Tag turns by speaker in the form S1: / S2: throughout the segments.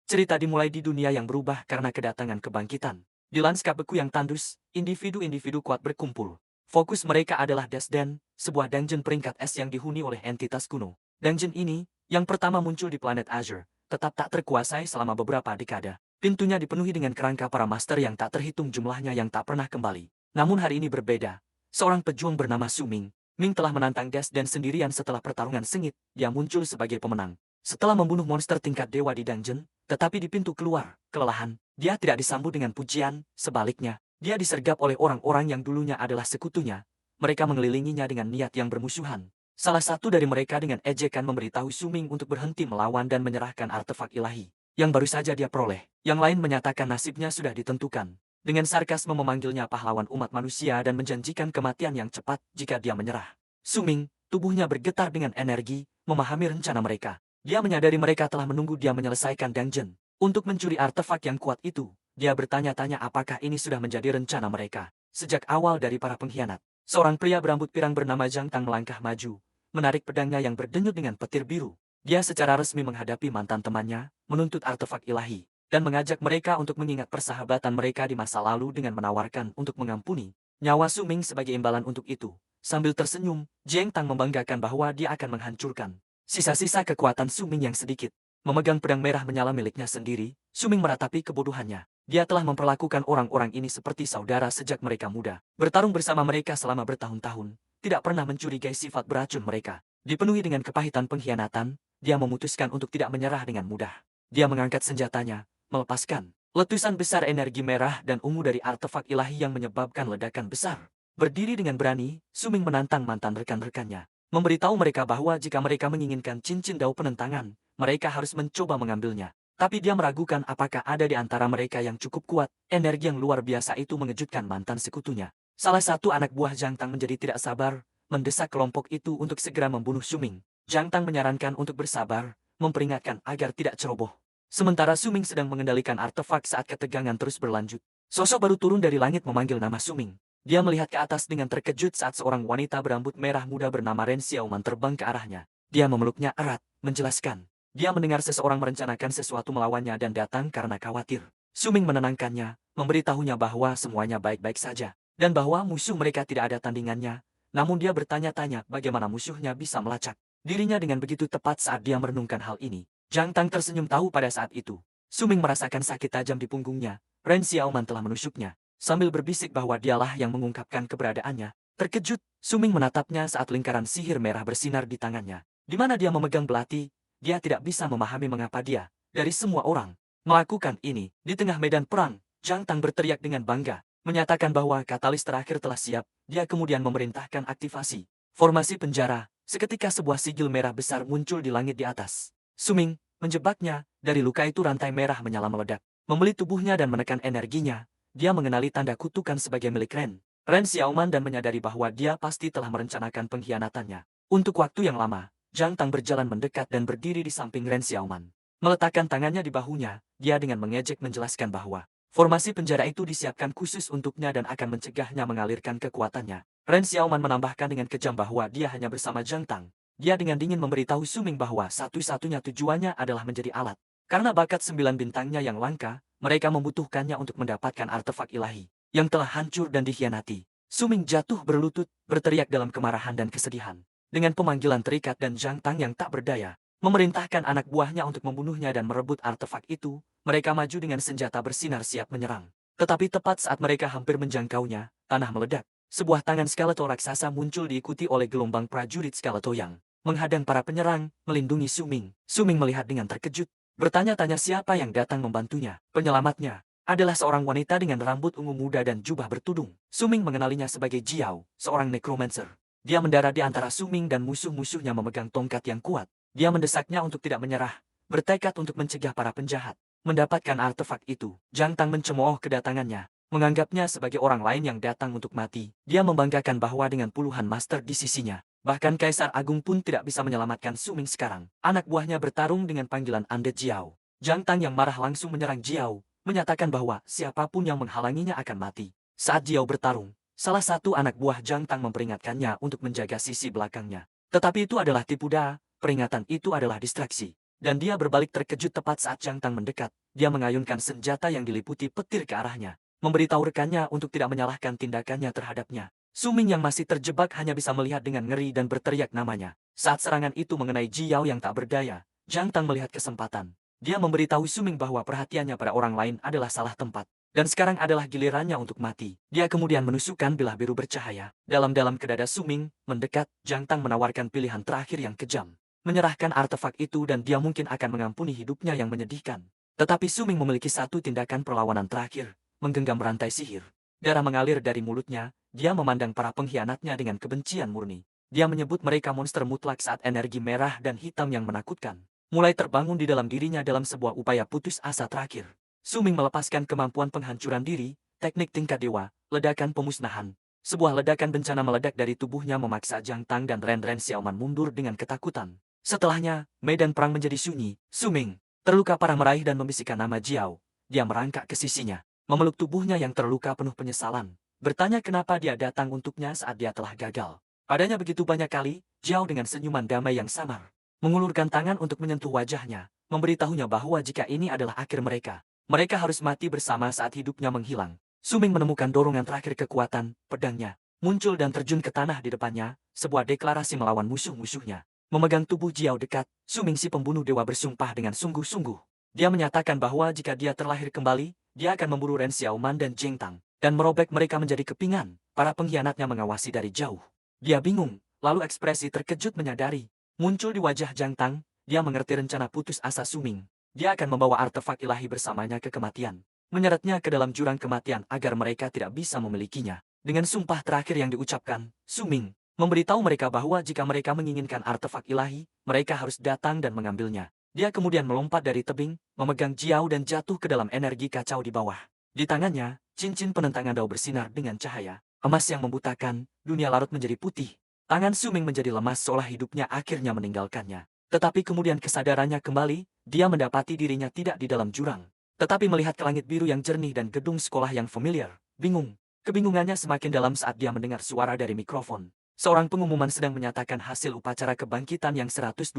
S1: Cerita dimulai di dunia yang berubah karena kedatangan kebangkitan. Di lanskap beku yang tandus, individu-individu kuat berkumpul. Fokus mereka adalah Desden, sebuah dungeon peringkat es yang dihuni oleh entitas kuno. Dungeon ini, yang pertama muncul di planet Azure, tetap tak terkuasai selama beberapa dekade. Pintunya dipenuhi dengan kerangka para master yang tak terhitung jumlahnya yang tak pernah kembali. Namun hari ini berbeda. Seorang pejuang bernama Su Ming. Ming telah menantang Desden sendirian setelah pertarungan sengit, dia muncul sebagai pemenang. Setelah membunuh monster tingkat dewa di dungeon, tetapi di pintu keluar, kelelahan, dia tidak disambut dengan pujian, sebaliknya, dia disergap oleh orang-orang yang dulunya adalah sekutunya. Mereka mengelilinginya dengan niat yang bermusuhan. Salah satu dari mereka dengan ejekan memberitahu Su Ming untuk berhenti melawan dan menyerahkan artefak ilahi yang baru saja dia peroleh. Yang lain menyatakan nasibnya sudah ditentukan. Dengan sarkasme memanggilnya pahlawan umat manusia dan menjanjikan kematian yang cepat jika dia menyerah. Su Ming, tubuhnya bergetar dengan energi, memahami rencana mereka. Dia menyadari mereka telah menunggu dia menyelesaikan dungeon. Untuk mencuri artefak yang kuat itu, dia bertanya-tanya apakah ini sudah menjadi rencana mereka. Sejak awal dari para pengkhianat, seorang pria berambut pirang bernama Zhang Tang melangkah maju, menarik pedangnya yang berdenyut dengan petir biru. Dia secara resmi menghadapi mantan temannya, menuntut artefak ilahi, dan mengajak mereka untuk mengingat persahabatan mereka di masa lalu dengan menawarkan untuk mengampuni nyawa Su Ming sebagai imbalan untuk itu. Sambil tersenyum, Zhang Tang membanggakan bahwa dia akan menghancurkan sisa-sisa kekuatan Su Ming yang sedikit. Memegang pedang merah menyala miliknya sendiri, Su Ming meratapi kebodohannya. Dia telah memperlakukan orang-orang ini seperti saudara sejak mereka muda. Bertarung bersama mereka selama bertahun-tahun, tidak pernah mencurigai sifat beracun mereka. Dipenuhi dengan kepahitan pengkhianatan, dia memutuskan untuk tidak menyerah dengan mudah. Dia mengangkat senjatanya, melepaskan letusan besar energi merah dan ungu dari artefak ilahi yang menyebabkan ledakan besar. Berdiri dengan berani, Su Ming menantang mantan rekan-rekannya. Memberitahu mereka bahwa jika mereka menginginkan cincin dao penentangan, mereka harus mencoba mengambilnya. Tapi dia meragukan apakah ada di antara mereka yang cukup kuat. Energi yang luar biasa itu mengejutkan mantan sekutunya. Salah satu anak buah Zhang Tang menjadi tidak sabar, mendesak kelompok itu untuk segera membunuh Su Ming. Zhang Tang menyarankan untuk bersabar, memperingatkan agar tidak ceroboh. Sementara Su Ming sedang mengendalikan artefak saat ketegangan terus berlanjut. Sosok baru turun dari langit memanggil nama Su Ming. Dia melihat ke atas dengan terkejut saat seorang wanita berambut merah muda bernama Ren Xiaoman terbang ke arahnya. Dia memeluknya erat, menjelaskan. Dia mendengar seseorang merencanakan sesuatu melawannya dan datang karena khawatir. Su Ming menenangkannya, memberitahunya bahwa semuanya baik-baik saja, dan bahwa musuh mereka tidak ada tandingannya. Namun dia bertanya-tanya bagaimana musuhnya bisa melacak dirinya dengan begitu tepat saat dia merenungkan hal ini. Zhang Tang tersenyum tahu pada saat itu. Su Ming merasakan sakit tajam di punggungnya. Ren Xiaoman telah menusuknya. Sambil berbisik bahwa dialah yang mengungkapkan keberadaannya. Terkejut, Su Ming menatapnya saat lingkaran sihir merah bersinar di tangannya. Di mana dia memegang belati, dia tidak bisa memahami mengapa dia, dari semua orang, melakukan ini. Di tengah medan perang, Zhang Tang berteriak dengan bangga, menyatakan bahwa katalis terakhir telah siap. Dia kemudian memerintahkan aktivasi formasi penjara. Seketika sebuah sigil merah besar muncul di langit di atas. Su Ming menjebaknya. Dari luka itu rantai merah menyala meledak, membeli tubuhnya dan menekan energinya. Dia mengenali tanda kutukan sebagai milik Ren Xiaoman dan menyadari bahwa dia pasti telah merencanakan pengkhianatannya. Untuk waktu yang lama, Zhang Tang berjalan mendekat dan berdiri di samping Ren Xiaoman. Meletakkan tangannya di bahunya, dia dengan mengejek menjelaskan bahwa formasi penjara itu disiapkan khusus untuknya dan akan mencegahnya mengalirkan kekuatannya. Ren Xiaoman menambahkan dengan kejam bahwa dia hanya bersama Zhang Tang. Dia dengan dingin memberitahu Su Ming bahwa satu-satunya tujuannya adalah menjadi alat. Karena bakat 9 bintangnya yang langka, mereka membutuhkannya untuk mendapatkan artefak ilahi yang telah hancur dan dikhianati. Su Ming jatuh berlutut, berteriak dalam kemarahan dan kesedihan. Dengan pemanggilan terikat dan Zhang Tang yang tak berdaya, memerintahkan anak buahnya untuk membunuhnya dan merebut artefak itu, mereka maju dengan senjata bersinar siap menyerang. Tetapi tepat saat mereka hampir menjangkaunya, tanah meledak. Sebuah tangan skeleton raksasa muncul diikuti oleh gelombang prajurit skeleton yang menghadang para penyerang, melindungi Su Ming. Su Ming melihat dengan terkejut, bertanya-tanya siapa yang datang membantunya. Penyelamatnya adalah seorang wanita dengan rambut ungu muda dan jubah bertudung. Su Ming mengenalinya sebagai Jiao, seorang necromancer. Dia mendarat di antara Su Ming dan musuh-musuhnya memegang tongkat yang kuat. Dia mendesaknya untuk tidak menyerah, bertekad untuk mencegah para penjahat mendapatkan artefak itu. Zhang Tang mencemooh kedatangannya, menganggapnya sebagai orang lain yang datang untuk mati. Dia membanggakan bahwa dengan puluhan master di sisinya, bahkan Kaisar Agung pun tidak bisa menyelamatkan Su Ming sekarang. Anak buahnya bertarung dengan panggilan Undead Jiao. Zhang Tang yang marah langsung menyerang Jiao, menyatakan bahwa siapapun yang menghalanginya akan mati. Saat Jiao bertarung, salah satu anak buah Zhang Tang memperingatkannya untuk menjaga sisi belakangnya. Tetapi itu adalah tipu daya, peringatan itu adalah distraksi. Dan dia berbalik terkejut tepat saat Jiang Tang mendekat. Dia mengayunkan senjata yang diliputi petir ke arahnya, memberitahu rekannya untuk tidak menyalahkan tindakannya terhadapnya. Su Ming yang masih terjebak hanya bisa melihat dengan ngeri dan berteriak namanya. Saat serangan itu mengenai Ji Yao yang tak berdaya, Jiang Tang melihat kesempatan. Dia memberitahu Su Ming bahwa perhatiannya pada orang lain adalah salah tempat. Dan sekarang adalah gilirannya untuk mati. Dia kemudian menusukkan bilah biru bercahaya dalam-dalam ke dada Su Ming. Mendekat, Jiang Tang menawarkan pilihan terakhir yang kejam. Menyerahkan artefak itu dan dia mungkin akan mengampuni hidupnya yang menyedihkan. Tetapi Su Ming memiliki satu tindakan perlawanan terakhir, menggenggam rantai sihir. Darah mengalir dari mulutnya, dia memandang para pengkhianatnya dengan kebencian murni. Dia menyebut mereka monster mutlak saat energi merah dan hitam yang menakutkan mulai terbangun di dalam dirinya dalam sebuah upaya putus asa terakhir. Su Ming melepaskan kemampuan penghancuran diri, teknik tingkat dewa, ledakan pemusnahan. Sebuah ledakan bencana meledak dari tubuhnya memaksa Jiang Tang dan Ren Xiaoman mundur dengan ketakutan. Setelahnya, medan perang menjadi sunyi. Su Ming terluka parah meraih dan membisikkan nama Jiao. Dia merangkak ke sisinya, memeluk tubuhnya yang terluka penuh penyesalan. Bertanya kenapa dia datang untuknya saat dia telah gagal. Padanya begitu banyak kali, Jiao dengan senyuman damai yang samar mengulurkan tangan untuk menyentuh wajahnya, memberitahunya bahwa jika ini adalah akhir mereka, mereka harus mati bersama saat hidupnya menghilang. Su Ming menemukan dorongan terakhir kekuatan, pedangnya muncul dan terjun ke tanah di depannya, sebuah deklarasi melawan musuh-musuhnya. Memegang tubuh Jiao dekat, Su Ming si pembunuh dewa bersumpah dengan sungguh-sungguh. Dia menyatakan bahwa jika dia terlahir kembali, dia akan memburu Ren Xiaoman dan Jiang Tang, dan merobek mereka menjadi kepingan. Para pengkhianatnya mengawasi dari jauh. Dia bingung, lalu ekspresi terkejut menyadari muncul di wajah Jiang Tang. Dia mengerti rencana putus asa Su Ming. Dia akan membawa artefak ilahi bersamanya ke kematian, menyeretnya ke dalam jurang kematian agar mereka tidak bisa memilikinya. Dengan sumpah terakhir yang diucapkan, Su Ming memberitahu mereka bahwa jika mereka menginginkan artefak ilahi, mereka harus datang dan mengambilnya. Dia kemudian melompat dari tebing, memegang Jiao dan jatuh ke dalam energi kacau di bawah. Di tangannya, cincin penentangan dao bersinar dengan cahaya emas yang membutakan, dunia larut menjadi putih. Tangan Su Ming menjadi lemas seolah hidupnya akhirnya meninggalkannya. Tetapi kemudian kesadarannya kembali, dia mendapati dirinya tidak di dalam jurang, tetapi melihat ke langit biru yang jernih dan gedung sekolah yang familiar. Bingung. Kebingungannya semakin dalam saat dia mendengar suara dari mikrofon. Seorang pengumuman sedang menyatakan hasil upacara kebangkitan yang 127.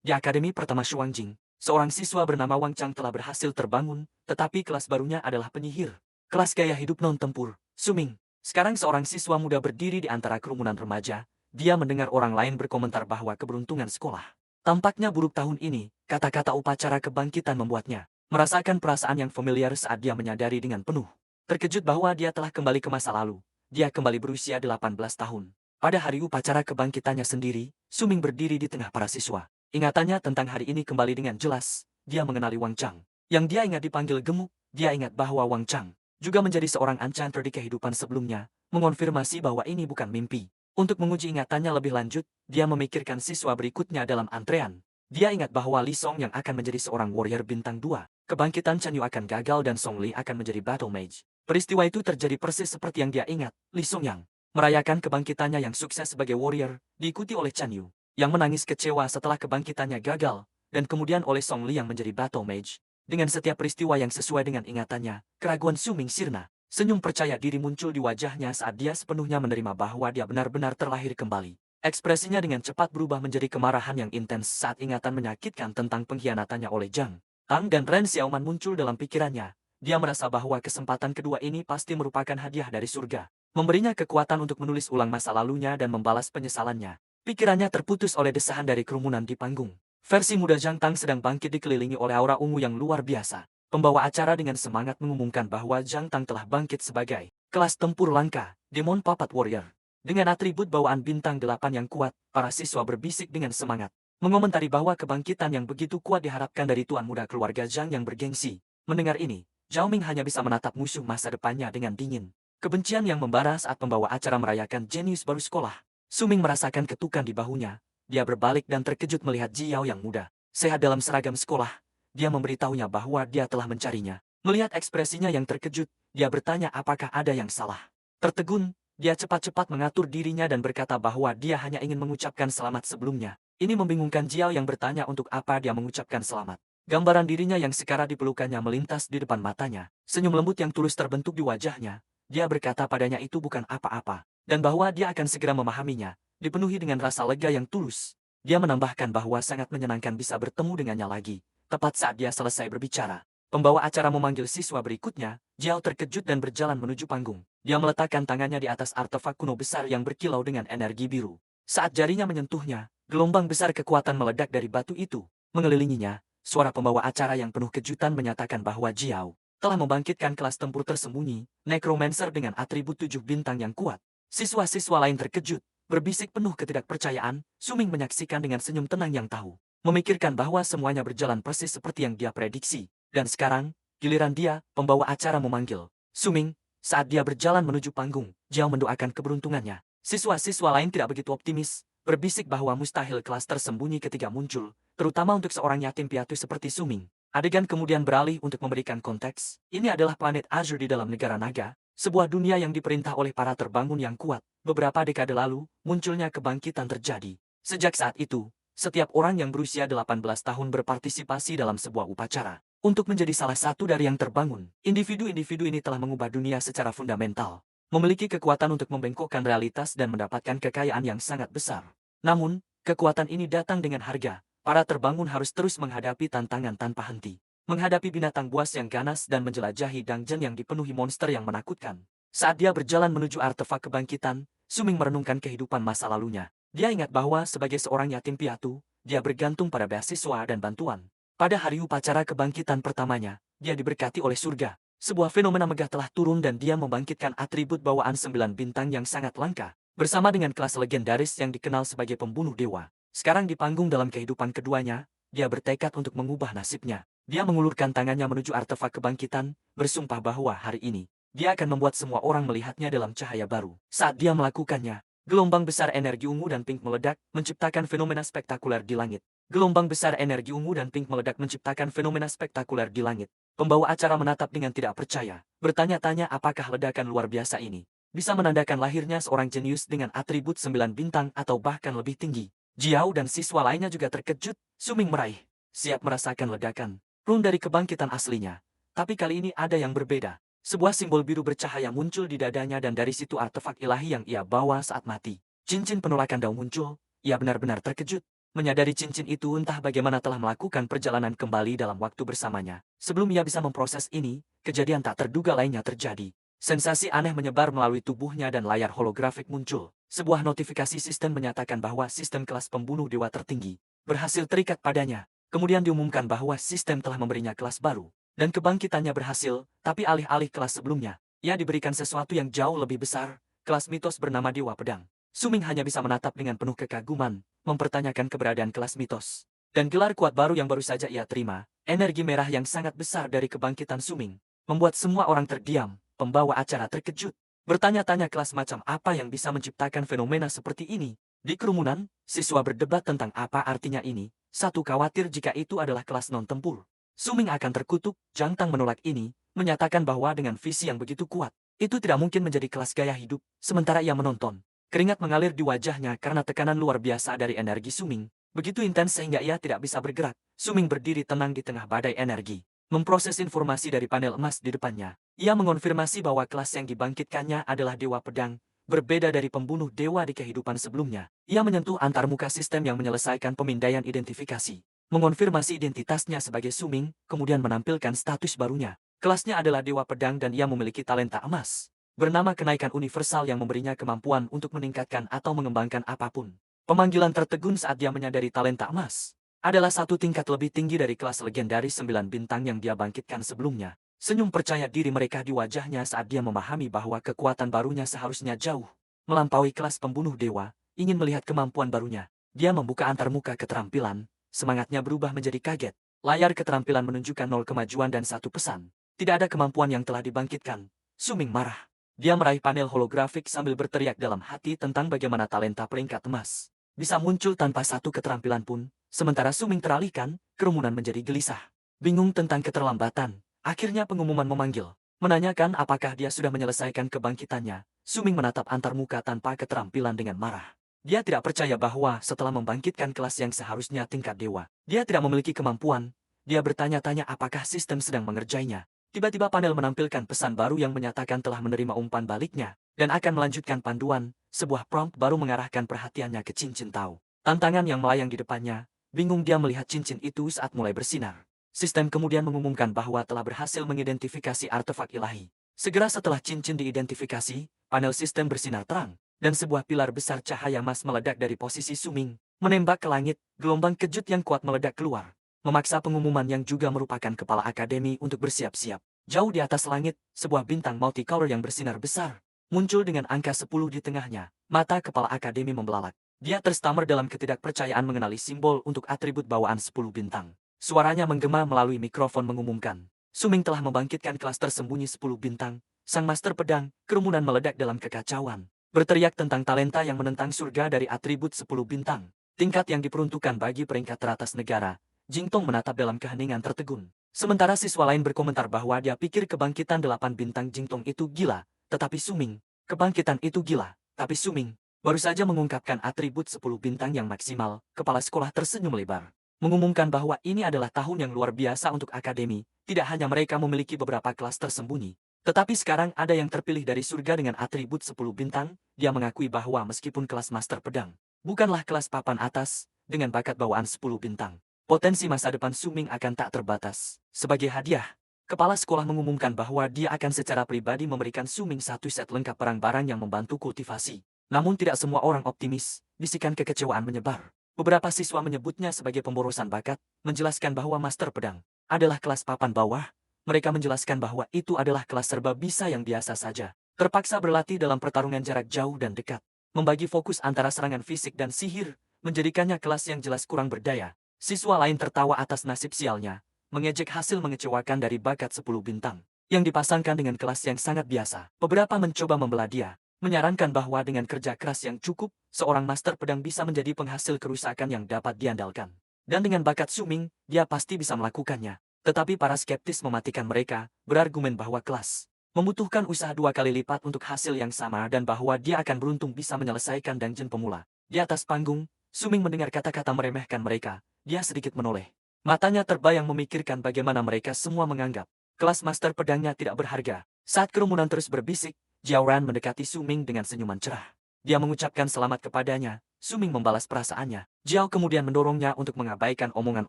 S1: Di Akademi Pertama Shuangjing, seorang siswa bernama Wang Chang telah berhasil terbangun, tetapi kelas barunya adalah penyihir. Kelas gaya hidup non-tempur. Su Ming sekarang seorang siswa muda berdiri di antara kerumunan remaja. Dia mendengar orang lain berkomentar bahwa keberuntungan sekolah tampaknya buruk tahun ini. Kata-kata upacara kebangkitan membuatnya merasakan perasaan yang familiar saat dia menyadari dengan penuh terkejut bahwa dia telah kembali ke masa lalu. Dia kembali berusia 18 tahun. Pada hari upacara kebangkitannya sendiri, Su Ming berdiri di tengah para siswa. Ingatannya tentang hari ini kembali dengan jelas. Dia mengenali Wang Chang. Yang dia ingat dipanggil gemuk. Dia ingat bahwa Wang Chang juga menjadi seorang enchanter di kehidupan sebelumnya, mengonfirmasi bahwa ini bukan mimpi. Untuk menguji ingatannya lebih lanjut, dia memikirkan siswa berikutnya dalam antrean. Dia ingat bahwa Li Song yang akan menjadi seorang warrior bintang 2. Kebangkitan Chen Yu akan gagal dan Song Li akan menjadi battle mage. Peristiwa itu terjadi persis seperti yang dia ingat. Li Song yang merayakan kebangkitannya yang sukses sebagai warrior, diikuti oleh Chen Yu, yang menangis kecewa setelah kebangkitannya gagal, dan kemudian oleh Song Li yang menjadi battle mage. Dengan setiap peristiwa yang sesuai dengan ingatannya, keraguan Su Ming sirna. Senyum percaya diri muncul di wajahnya saat dia sepenuhnya menerima bahwa dia benar-benar terlahir kembali. Ekspresinya dengan cepat berubah menjadi kemarahan yang intens saat ingatan menyakitkan tentang pengkhianatannya oleh Jiang Tang dan Ren Xiaoman muncul dalam pikirannya. Dia merasa bahwa kesempatan kedua ini pasti merupakan hadiah dari surga, memberinya kekuatan untuk menulis ulang masa lalunya dan membalas penyesalannya. Pikirannya terputus oleh desahan dari kerumunan di panggung. Versi muda Jiang Tang sedang bangkit dikelilingi oleh aura ungu yang luar biasa. Pembawa acara dengan semangat mengumumkan bahwa Jiang Tang telah bangkit sebagai kelas tempur langka, Demon Papat Warrior. Dengan atribut bawaan bintang 8 yang kuat, para siswa berbisik dengan semangat, mengomentari bahwa kebangkitan yang begitu kuat diharapkan dari tuan muda keluarga Jiang yang bergengsi. Mendengar ini, Zhao Ming hanya bisa menatap musuh masa depannya dengan dingin. Kebencian yang membara saat pembawa acara merayakan jenius baru sekolah. Su Ming merasakan ketukan di bahunya. Dia berbalik dan terkejut melihat Ji Yao yang muda, sehat dalam seragam sekolah. Dia memberitahunya bahwa dia telah mencarinya. Melihat ekspresinya yang terkejut, dia bertanya apakah ada yang salah. Tertegun, dia cepat-cepat mengatur dirinya dan berkata bahwa dia hanya ingin mengucapkan selamat sebelumnya. Ini membingungkan Ji Yao yang bertanya untuk apa dia mengucapkan selamat. Gambaran dirinya yang sekarang dipelukannya melintas di depan matanya. Senyum lembut yang tulus terbentuk di wajahnya. Dia berkata padanya itu bukan apa-apa, dan bahwa dia akan segera memahaminya. Dipenuhi dengan rasa lega yang tulus, Dia menambahkan bahwa sangat menyenangkan bisa bertemu dengannya lagi, tepat saat dia selesai berbicara. Pembawa acara memanggil siswa berikutnya. Jiao terkejut dan berjalan menuju panggung. Dia meletakkan tangannya di atas artefak kuno besar yang berkilau dengan energi biru. Saat jarinya menyentuhnya, gelombang besar kekuatan meledak dari batu itu. Mengelilinginya, suara pembawa acara yang penuh kejutan menyatakan bahwa Jiao telah membangkitkan kelas tempur tersembunyi, Necromancer dengan atribut 7 bintang yang kuat. Siswa-siswa lain terkejut, berbisik penuh ketidakpercayaan. Suming menyaksikan dengan senyum tenang yang tahu. Memikirkan bahwa semuanya berjalan persis seperti yang dia prediksi. Dan sekarang, giliran dia, pembawa acara memanggil Suming. Saat dia berjalan menuju panggung, Jiao mendoakan keberuntungannya. Siswa-siswa lain tidak begitu optimis, berbisik bahwa mustahil kelas tersembunyi ketiga muncul, terutama untuk seorang yatim piatu seperti Suming. Adegan kemudian beralih untuk memberikan konteks. Ini adalah planet Azure di dalam negara naga, sebuah dunia yang diperintah oleh para terbangun yang kuat. Beberapa dekade lalu, munculnya kebangkitan terjadi. Sejak saat itu, setiap orang yang berusia 18 tahun berpartisipasi dalam sebuah upacara. Untuk menjadi salah satu dari yang terbangun, individu-individu ini telah mengubah dunia secara fundamental. Memiliki kekuatan untuk membengkokkan realitas dan mendapatkan kekayaan yang sangat besar. Namun, kekuatan ini datang dengan harga. Para terbangun harus terus menghadapi tantangan tanpa henti. Menghadapi binatang buas yang ganas dan menjelajahi dungeon yang dipenuhi monster yang menakutkan. Saat dia berjalan menuju artefak kebangkitan, Suming merenungkan kehidupan masa lalunya. Dia ingat bahwa sebagai seorang yatim piatu, dia bergantung pada beasiswa dan bantuan. Pada hari upacara kebangkitan pertamanya, dia diberkati oleh surga. Sebuah fenomena megah telah turun dan dia membangkitkan atribut bawaan 9 bintang yang sangat langka. Bersama dengan kelas legendaris yang dikenal sebagai pembunuh dewa. Sekarang di panggung dalam kehidupan keduanya, dia bertekad untuk mengubah nasibnya. Dia mengulurkan tangannya menuju artefak kebangkitan, bersumpah bahwa hari ini, dia akan membuat semua orang melihatnya dalam cahaya baru. Saat dia melakukannya, gelombang besar energi ungu dan pink meledak, menciptakan fenomena spektakuler di langit. Gelombang besar energi ungu dan pink meledak menciptakan fenomena spektakuler di langit. Pembawa acara menatap dengan tidak percaya, bertanya-tanya apakah ledakan luar biasa ini bisa menandakan lahirnya seorang jenius dengan atribut 9 bintang atau bahkan lebih tinggi. Jiao dan siswa lainnya juga terkejut. Suming meraih, siap merasakan ledakan rune dari kebangkitan aslinya. Tapi kali ini ada yang berbeda. Sebuah simbol biru bercahaya muncul di dadanya dan dari situ artefak ilahi yang ia bawa saat mati. Cincin penolakan Dao muncul. Ia benar-benar terkejut. Menyadari cincin itu entah bagaimana telah melakukan perjalanan kembali dalam waktu bersamanya. Sebelum ia bisa memproses ini, kejadian tak terduga lainnya terjadi. Sensasi aneh menyebar melalui tubuhnya dan layar holografik muncul. Sebuah notifikasi sistem menyatakan bahwa sistem kelas pembunuh dewa tertinggi berhasil terikat padanya. Kemudian diumumkan bahwa sistem telah memberinya kelas baru. Dan kebangkitannya berhasil, tapi alih-alih kelas sebelumnya, ia diberikan sesuatu yang jauh lebih besar, kelas mitos bernama Dewa Pedang. Suming hanya bisa menatap dengan penuh kekaguman, mempertanyakan keberadaan kelas mitos. Dan gelar kuat baru yang baru saja ia terima, energi merah yang sangat besar dari kebangkitan Suming, membuat semua orang terdiam. Pembawa acara terkejut, bertanya-tanya kelas macam apa yang bisa menciptakan fenomena seperti ini. Di kerumunan, siswa berdebat tentang apa artinya ini. Satu khawatir jika itu adalah kelas non-tempur. Suming akan terkutuk. Jangtang menolak ini, menyatakan bahwa dengan visi yang begitu kuat, itu tidak mungkin menjadi kelas gaya hidup. Sementara ia menonton, keringat mengalir di wajahnya karena tekanan luar biasa dari energi Suming. Begitu intens sehingga ia tidak bisa bergerak. Suming berdiri tenang di tengah badai energi, memproses informasi dari panel emas di depannya. Ia mengonfirmasi bahwa kelas yang dibangkitkannya adalah Dewa Pedang, berbeda dari pembunuh dewa di kehidupan sebelumnya. Ia menyentuh antarmuka sistem yang menyelesaikan pemindaian identifikasi, mengonfirmasi identitasnya sebagai Suming, kemudian menampilkan status barunya. Kelasnya adalah Dewa Pedang dan ia memiliki talenta emas, bernama kenaikan universal yang memberinya kemampuan untuk meningkatkan atau mengembangkan apapun. Pemanggilan tertegun saat dia menyadari talenta emas adalah satu tingkat lebih tinggi dari kelas legendaris 9 bintang yang dia bangkitkan sebelumnya. Senyum percaya diri mereka di wajahnya saat dia memahami bahwa kekuatan barunya seharusnya jauh melampaui kelas pembunuh dewa. Ingin melihat kemampuan barunya, dia membuka antarmuka keterampilan. Semangatnya berubah menjadi kaget. Layar keterampilan menunjukkan 0 kemajuan dan 1 pesan. Tidak ada kemampuan yang telah dibangkitkan. Suming marah. Dia meraih panel holografik sambil berteriak dalam hati tentang bagaimana talenta peringkat emas bisa muncul tanpa satu keterampilan pun. Sementara Suming teralihkan, kerumunan menjadi gelisah. Bingung tentang keterlambatan. Akhirnya pengumuman memanggil, menanyakan apakah dia sudah menyelesaikan kebangkitannya. Suming menatap antarmuka tanpa keterampilan dengan marah. Dia tidak percaya bahwa setelah membangkitkan kelas yang seharusnya tingkat dewa, dia tidak memiliki kemampuan. Dia bertanya-tanya apakah sistem sedang mengerjainya. Tiba-tiba panel menampilkan pesan baru yang menyatakan telah menerima umpan baliknya, dan akan melanjutkan panduan. Sebuah prompt baru mengarahkan perhatiannya ke cincin Tao. Tantangan yang melayang di depannya, bingung dia melihat cincin itu saat mulai bersinar. Sistem kemudian mengumumkan bahwa telah berhasil mengidentifikasi artefak ilahi. Segera setelah cincin diidentifikasi, panel sistem bersinar terang, dan sebuah pilar besar cahaya emas meledak dari posisi Suming, menembak ke langit, gelombang kejut yang kuat meledak keluar, memaksa pengumuman yang juga merupakan kepala akademi untuk bersiap-siap. Jauh di atas langit, sebuah bintang multicolor yang bersinar besar, muncul dengan angka 10 di tengahnya. Mata kepala akademi membelalak. Dia terstammer dalam ketidakpercayaan mengenali simbol untuk atribut bawaan 10 bintang. Suaranya menggema melalui mikrofon mengumumkan. Suming telah membangkitkan kelas tersembunyi 10 bintang. Sang master pedang, kerumunan meledak dalam kekacauan. Berteriak tentang talenta yang menentang surga dari atribut 10 bintang. Tingkat yang diperuntukkan bagi peringkat teratas negara. Jingtong menatap dalam keheningan tertegun. Sementara siswa lain berkomentar bahwa dia pikir kebangkitan 8 bintang Jingtong itu gila, tetapi Suming, kebangkitan itu gila, tapi Suming, baru saja mengungkapkan atribut 10 bintang yang maksimal, kepala sekolah tersenyum lebar. Mengumumkan bahwa ini adalah tahun yang luar biasa untuk akademi, tidak hanya mereka memiliki beberapa kelas tersembunyi, tetapi sekarang ada yang terpilih dari surga dengan atribut 10 bintang. Dia mengakui bahwa meskipun kelas master pedang, bukanlah kelas papan atas, dengan bakat bawaan 10 bintang, potensi masa depan Suming akan tak terbatas. Sebagai hadiah, kepala sekolah mengumumkan bahwa dia akan secara pribadi memberikan Suming satu set lengkap barang-barang yang membantu kultivasi. Namun tidak semua orang optimis, bisikan kekecewaan menyebar. Beberapa siswa menyebutnya sebagai pemborosan bakat, menjelaskan bahwa master pedang adalah kelas papan bawah. Mereka menjelaskan bahwa itu adalah kelas serba bisa yang biasa saja. Terpaksa berlatih dalam pertarungan jarak jauh dan dekat. Membagi fokus antara serangan fisik dan sihir, menjadikannya kelas yang jelas kurang berdaya. Siswa lain tertawa atas nasib sialnya, mengejek hasil mengecewakan dari bakat 10 bintang, yang dipasangkan dengan kelas yang sangat biasa. Beberapa mencoba membelah dia, menyarankan bahwa dengan kerja keras yang cukup, seorang master pedang bisa menjadi penghasil kerusakan yang dapat diandalkan. Dan dengan bakat Suming, dia pasti bisa melakukannya. Tetapi para skeptis mematikan mereka, berargumen bahwa kelas membutuhkan usaha 2 kali lipat untuk hasil yang sama dan bahwa dia akan beruntung bisa menyelesaikan dungeon pemula. Di atas panggung, Suming mendengar kata-kata meremehkan mereka. Dia sedikit menoleh. Matanya terbayang memikirkan bagaimana mereka semua menganggap kelas master pedangnya tidak berharga. Saat kerumunan terus berbisik, Jiao Ran mendekati Suming dengan senyuman cerah. Dia mengucapkan selamat kepadanya. Suming membalas perasaannya. Jiao kemudian mendorongnya untuk mengabaikan omongan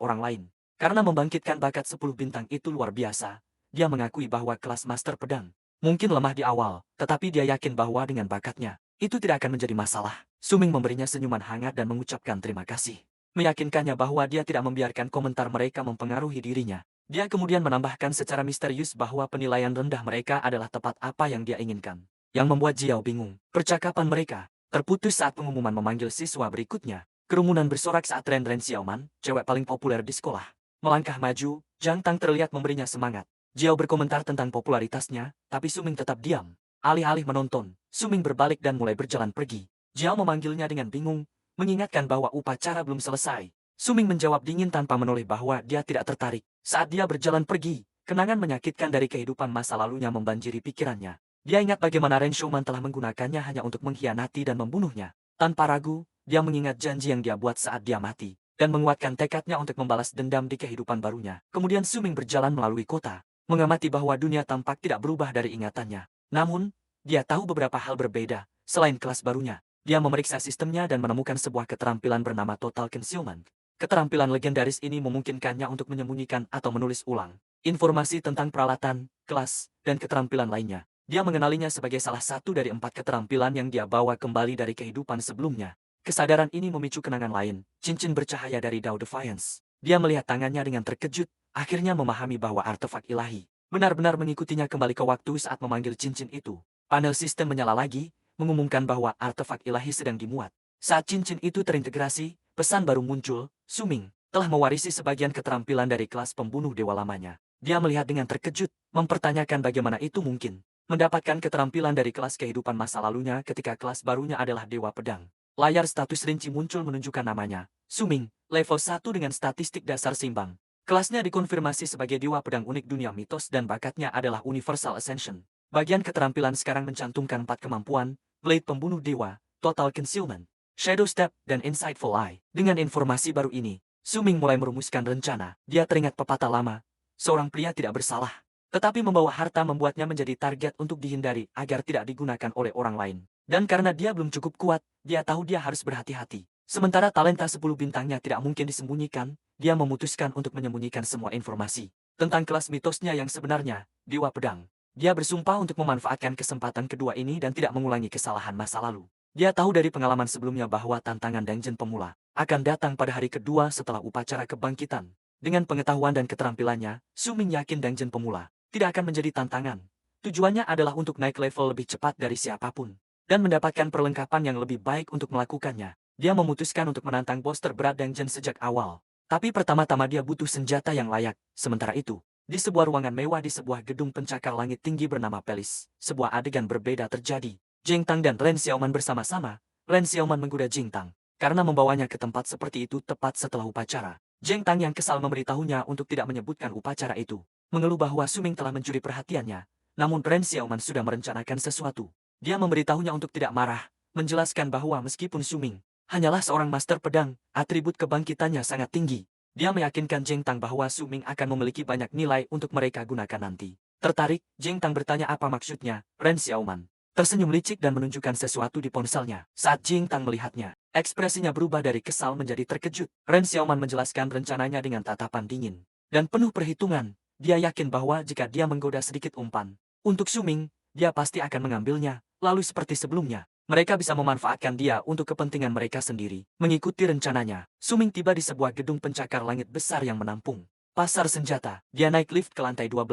S1: orang lain. Karena membangkitkan bakat 10 bintang itu luar biasa, dia mengakui bahwa kelas master pedang mungkin lemah di awal, tetapi dia yakin bahwa dengan bakatnya, itu tidak akan menjadi masalah. Suming memberinya senyuman hangat dan mengucapkan terima kasih, meyakinkannya bahwa dia tidak membiarkan komentar mereka mempengaruhi dirinya. Dia kemudian menambahkan secara misterius bahwa penilaian rendah mereka adalah tepat apa yang dia inginkan. Yang membuat Jiao bingung. Percakapan mereka terputus saat pengumuman memanggil siswa berikutnya. Kerumunan bersorak saat Ren Xiaoman, cewek paling populer di sekolah, melangkah maju. Zhang Tang terlihat memberinya semangat. Jiao berkomentar tentang popularitasnya, tapi Suming tetap diam. Alih-alih menonton, Suming berbalik dan mulai berjalan pergi. Jiao memanggilnya dengan bingung, mengingatkan bahwa upacara belum selesai. Suming menjawab dingin tanpa menoleh bahwa dia tidak tertarik. Saat dia berjalan pergi, kenangan menyakitkan dari kehidupan masa lalunya membanjiri pikirannya. Dia ingat bagaimana Ren Shouman telah menggunakannya hanya untuk mengkhianati dan membunuhnya. Tanpa ragu, dia mengingat janji yang dia buat saat dia mati, dan menguatkan tekadnya untuk membalas dendam di kehidupan barunya. Kemudian Suming berjalan melalui kota, mengamati bahwa dunia tampak tidak berubah dari ingatannya. Namun, dia tahu beberapa hal berbeda. Selain kelas barunya, dia memeriksa sistemnya dan menemukan sebuah keterampilan bernama Total Concealment. Keterampilan legendaris ini memungkinkannya untuk menyembunyikan atau menulis ulang informasi tentang peralatan, kelas, dan keterampilan lainnya. Dia mengenalinya sebagai salah satu dari 4 keterampilan yang dia bawa kembali dari kehidupan sebelumnya. Kesadaran ini memicu kenangan lain, cincin bercahaya dari Dao Defiance. Dia melihat tangannya dengan terkejut, akhirnya memahami bahwa artefak ilahi benar-benar mengikutinya kembali ke waktu saat memanggil cincin itu. Panel sistem menyala lagi, mengumumkan bahwa artefak ilahi sedang dimuat. Saat cincin itu terintegrasi, pesan baru muncul. Suming telah mewarisi sebagian keterampilan dari kelas pembunuh dewa lamanya. Dia melihat dengan terkejut, mempertanyakan bagaimana itu mungkin. Mendapatkan keterampilan dari kelas kehidupan masa lalunya ketika kelas barunya adalah Dewa Pedang. Layar status rinci muncul menunjukkan namanya. Suming, level 1 dengan statistik dasar seimbang. Kelasnya dikonfirmasi sebagai Dewa Pedang unik dunia mitos dan bakatnya adalah Universal Ascension. Bagian keterampilan sekarang mencantumkan 4 kemampuan, Blade Pembunuh Dewa, Total Concealment, Shadow Step, dan Insightful Eye. Dengan informasi baru ini, Suming mulai merumuskan rencana. Dia teringat pepatah lama, seorang pria tidak bersalah, tetapi membawa harta membuatnya menjadi target untuk dihindari agar tidak digunakan oleh orang lain. Dan karena dia belum cukup kuat, dia tahu dia harus berhati-hati. Sementara talenta 10 bintangnya tidak mungkin disembunyikan, dia memutuskan untuk menyembunyikan semua informasi tentang kelas mitosnya yang sebenarnya, Dewa Pedang. Dia bersumpah untuk memanfaatkan kesempatan kedua ini dan tidak mengulangi kesalahan masa lalu. Dia tahu dari pengalaman sebelumnya bahwa tantangan Dungeon Pemula akan datang pada hari kedua setelah upacara kebangkitan. Dengan pengetahuan dan keterampilannya, Su Ming yakin Dungeon Pemula tidak akan menjadi tantangan. Tujuannya adalah untuk naik level lebih cepat dari siapapun dan mendapatkan perlengkapan yang lebih baik untuk melakukannya. Dia memutuskan untuk menantang bos terberat Dungeon sejak awal. Tapi pertama-tama dia butuh senjata yang layak. Sementara itu, di sebuah ruangan mewah di sebuah gedung pencakar langit tinggi bernama Pelis, sebuah adegan berbeda terjadi. Jing Tang dan Ren Xiaoman bersama-sama. Ren Xiaoman menggoda Jing Tang karena membawanya ke tempat seperti itu tepat setelah upacara. Jing Tang yang kesal memberitahunya untuk tidak menyebutkan upacara itu. Mengeluh bahwa Su Ming telah mencuri perhatiannya. Namun Ren Xiaoman sudah merencanakan sesuatu. Dia memberitahunya untuk tidak marah, menjelaskan bahwa meskipun Su Ming hanyalah seorang master pedang, atribut kebangkitannya sangat tinggi. Dia meyakinkan Jing Tang bahwa Su Ming akan memiliki banyak nilai untuk mereka gunakan nanti. Tertarik, Jing Tang bertanya apa maksudnya. Ren Xiaoman tersenyum licik dan menunjukkan sesuatu di ponselnya. Saat Jing Tang melihatnya, ekspresinya berubah dari kesal menjadi terkejut. Ren Xiaoman menjelaskan rencananya dengan tatapan dingin dan penuh perhitungan. Dia yakin bahwa jika dia menggoda sedikit umpan untuk Su Ming, dia pasti akan mengambilnya. Lalu seperti sebelumnya, mereka bisa memanfaatkan dia untuk kepentingan mereka sendiri. Mengikuti rencananya, Su Ming tiba di sebuah gedung pencakar langit besar yang menampung pasar senjata. Dia naik lift ke lantai 12,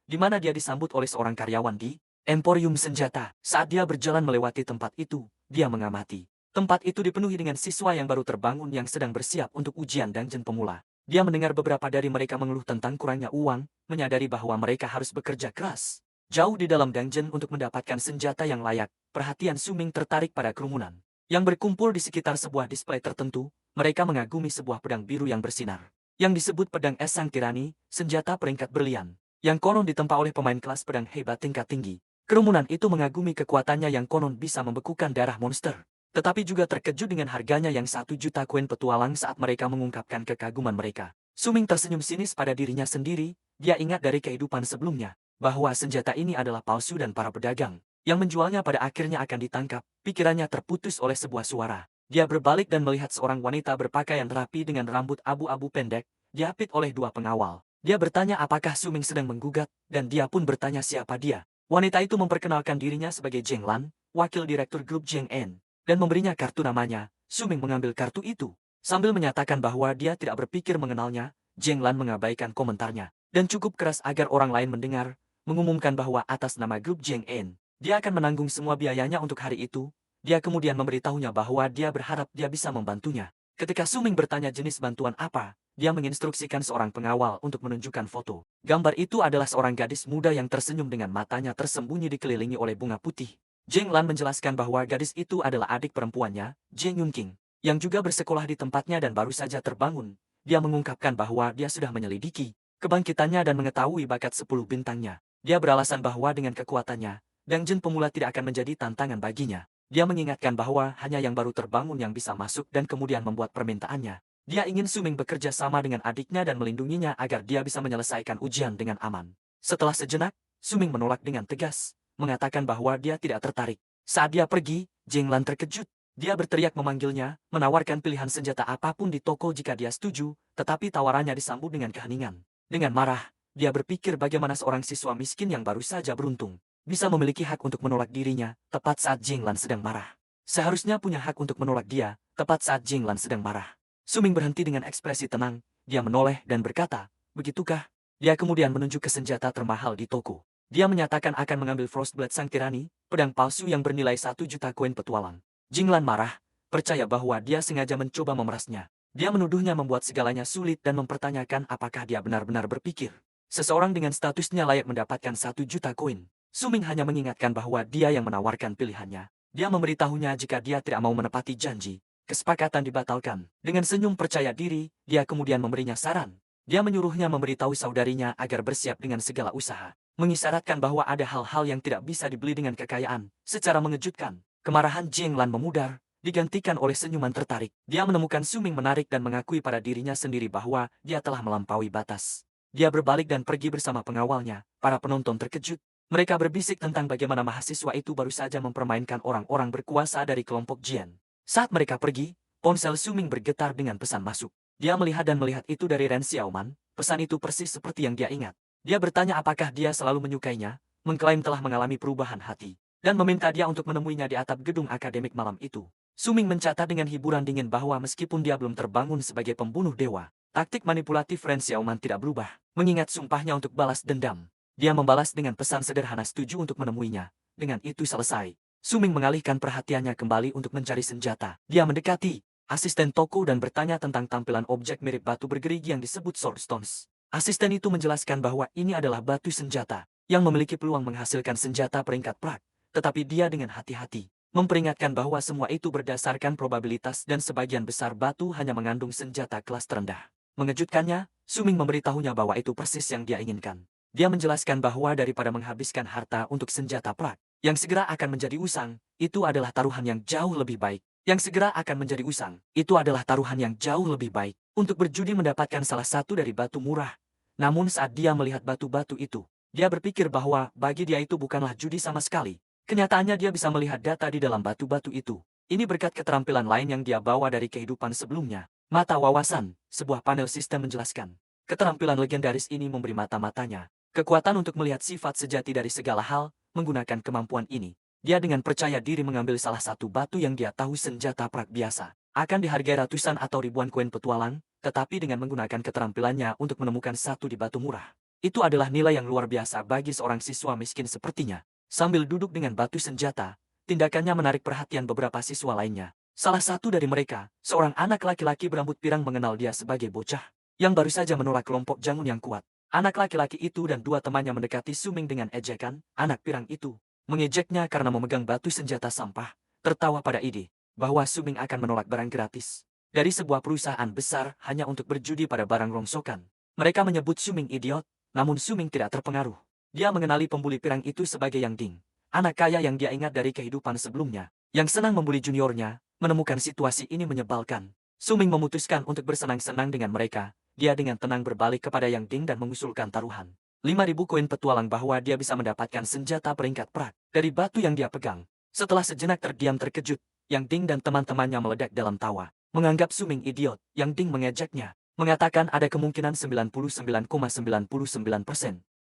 S1: di mana dia disambut oleh seorang karyawan di Emporium Senjata. Saat dia berjalan melewati tempat itu, dia mengamati. Tempat itu dipenuhi dengan siswa yang baru terbangun yang sedang bersiap untuk ujian Dungeon Pemula. Dia mendengar beberapa dari mereka mengeluh tentang kurangnya uang, menyadari bahwa mereka harus bekerja keras jauh di dalam dungeon untuk mendapatkan senjata yang layak. Perhatian Su Ming tertarik pada kerumunan yang berkumpul di sekitar sebuah display tertentu. Mereka mengagumi sebuah pedang biru yang bersinar, yang disebut pedang es sang tirani, senjata peringkat berlian, yang konon ditempa oleh pemain kelas pedang hebat tingkat tinggi. Kerumunan itu mengagumi kekuatannya yang konon bisa membekukan darah monster, tetapi juga terkejut dengan harganya yang 1 juta koin petualang saat mereka mengungkapkan kekaguman mereka. Su Ming tersenyum sinis pada dirinya sendiri. Dia ingat dari kehidupan sebelumnya bahwa senjata ini adalah palsu dan para pedagang yang menjualnya pada akhirnya akan ditangkap. Pikirannya terputus oleh sebuah suara. Dia berbalik dan melihat seorang wanita berpakaian rapi dengan rambut abu-abu pendek, diapit oleh 2 pengawal. Dia bertanya apakah Su Ming sedang menggugat, dan dia pun bertanya siapa dia. Wanita itu memperkenalkan dirinya sebagai Zheng Lan, wakil direktur grup Zheng En, dan memberinya kartu namanya. Su Ming mengambil kartu itu. Sambil menyatakan bahwa dia tidak berpikir mengenalnya, Zheng Lan mengabaikan komentarnya, dan cukup keras agar orang lain mendengar, mengumumkan bahwa atas nama grup Zheng En, dia akan menanggung semua biayanya untuk hari itu. Dia kemudian memberitahunya bahwa dia berharap dia bisa membantunya. Ketika Su Ming bertanya jenis bantuan apa, dia menginstruksikan seorang pengawal untuk menunjukkan foto. Gambar itu adalah seorang gadis muda yang tersenyum dengan matanya tersembunyi dikelilingi oleh bunga putih. Zheng Lan menjelaskan bahwa gadis itu adalah adik perempuannya, Zheng Yunqing, yang juga bersekolah di tempatnya dan baru saja terbangun. Dia mengungkapkan bahwa dia sudah menyelidiki kebangkitannya dan mengetahui bakat 10 bintangnya. Dia beralasan bahwa dengan kekuatannya, Dungeon Pemula tidak akan menjadi tantangan baginya. Dia mengingatkan bahwa hanya yang baru terbangun yang bisa masuk dan kemudian membuat permintaannya. Dia ingin Su Ming bekerja sama dengan adiknya dan melindunginya agar dia bisa menyelesaikan ujian dengan aman. Setelah sejenak, Su Ming menolak dengan tegas, mengatakan bahwa dia tidak tertarik. Saat dia pergi, Zheng Lan terkejut. Dia berteriak memanggilnya, menawarkan pilihan senjata apapun di toko jika dia setuju, tetapi tawarannya disambut dengan keheningan. Dengan marah, dia berpikir bagaimana seorang siswa miskin yang baru saja beruntung bisa memiliki hak untuk menolak dirinya, tepat saat Zheng Lan sedang marah. Seharusnya punya hak untuk menolak dia, tepat saat Zheng Lan sedang marah. Su Ming berhenti dengan ekspresi tenang, dia menoleh dan berkata, begitukah? Dia kemudian menunjuk ke senjata termahal di toko. Dia menyatakan akan mengambil Frostblade Sang Tirani, pedang palsu yang bernilai 1 juta koin petualang. Zheng Lan marah, percaya bahwa dia sengaja mencoba memerasnya. Dia menuduhnya membuat segalanya sulit dan mempertanyakan apakah dia benar-benar berpikir seseorang dengan statusnya layak mendapatkan 1 juta koin. Su Ming hanya mengingatkan bahwa dia yang menawarkan pilihannya. Dia memberitahunya jika dia tidak mau menepati janji, kesepakatan dibatalkan. Dengan senyum percaya diri, dia kemudian memberinya saran. Dia menyuruhnya memberitahu saudarinya agar bersiap dengan segala usaha, mengisyaratkan bahwa ada hal-hal yang tidak bisa dibeli dengan kekayaan. Secara mengejutkan, kemarahan Zheng Lan memudar, digantikan oleh senyuman tertarik. Dia menemukan Su Ming menarik dan mengakui pada dirinya sendiri bahwa dia telah melampaui batas. Dia berbalik dan pergi bersama pengawalnya. Para penonton terkejut. Mereka berbisik tentang bagaimana mahasiswa itu baru saja mempermainkan orang-orang berkuasa dari kelompok Jian. Saat mereka pergi, Ponsel Suming bergetar dengan pesan masuk. Dia melihat dan melihat itu dari Ren Xiaoman, pesan itu persis seperti yang dia ingat. Dia bertanya apakah dia selalu menyukainya, mengklaim telah mengalami perubahan hati, dan meminta dia untuk menemuinya di atap gedung akademik malam itu. Suming mencatat dengan hiburan dingin bahwa meskipun dia belum terbangun sebagai pembunuh dewa, taktik manipulatif Ren Xiaoman tidak berubah, mengingat sumpahnya untuk balas dendam. Dia membalas dengan pesan sederhana setuju untuk menemuinya. Dengan itu selesai. Suming mengalihkan perhatiannya kembali untuk mencari senjata. Dia mendekati asisten toko dan bertanya tentang tampilan objek mirip batu bergerigi yang disebut swordstones. Asisten itu menjelaskan bahwa ini adalah batu senjata yang memiliki peluang menghasilkan senjata peringkat prak. Tetapi dia dengan hati-hati memperingatkan bahwa semua itu berdasarkan probabilitas dan sebagian besar batu hanya mengandung senjata kelas terendah. Mengejutkannya, Suming memberitahunya bahwa itu persis yang dia inginkan. Dia menjelaskan bahwa daripada menghabiskan harta untuk senjata prak yang segera akan menjadi usang, itu adalah taruhan yang jauh lebih baik. Yang segera akan menjadi usang, itu adalah taruhan yang jauh lebih baik untuk berjudi mendapatkan salah satu dari batu murah. Namun saat dia melihat batu-batu itu, dia berpikir bahwa bagi dia itu bukanlah judi sama sekali. Kenyataannya dia bisa melihat data di dalam batu-batu itu. Ini berkat keterampilan lain yang dia bawa dari kehidupan sebelumnya. Mata wawasan, sebuah panel sistem menjelaskan. Keterampilan legendaris ini memberi mata-matanya kekuatan untuk melihat sifat sejati dari segala hal. Menggunakan kemampuan ini, dia dengan percaya diri mengambil salah satu batu yang dia tahu senjata prak biasa. Akan dihargai ratusan atau ribuan koin petualang, tetapi dengan menggunakan keterampilannya untuk menemukan satu di batu murah. Itu adalah nilai yang luar biasa bagi seorang siswa miskin sepertinya. Sambil duduk dengan batu senjata, tindakannya menarik perhatian beberapa siswa lainnya. Salah satu dari mereka, seorang anak laki-laki berambut pirang mengenal dia sebagai bocah yang baru saja menolak kelompok Jangun yang kuat. Anak laki-laki itu dan dua temannya mendekati Suming dengan ejekan. Anak pirang itu mengejeknya karena memegang batu senjata sampah, tertawa pada ide bahwa Suming akan menolak barang gratis dari sebuah perusahaan besar hanya untuk berjudi pada barang rongsokan. Mereka menyebut Suming idiot, namun Suming tidak terpengaruh. Dia mengenali pembuli pirang itu sebagai Yang Ding, anak kaya yang dia ingat dari kehidupan sebelumnya, yang senang membuli juniornya. Menemukan situasi ini menyebalkan, Suming memutuskan untuk bersenang-senang dengan mereka. Dia dengan tenang berbalik kepada Yang Ding dan mengusulkan taruhan 5.000 koin petualang bahwa dia bisa mendapatkan senjata peringkat prak dari batu yang dia pegang. Setelah sejenak terdiam terkejut, Yang Ding dan teman-temannya meledak dalam tawa. Menganggap Suming idiot, Yang Ding mengejeknya, mengatakan ada kemungkinan 99,99%.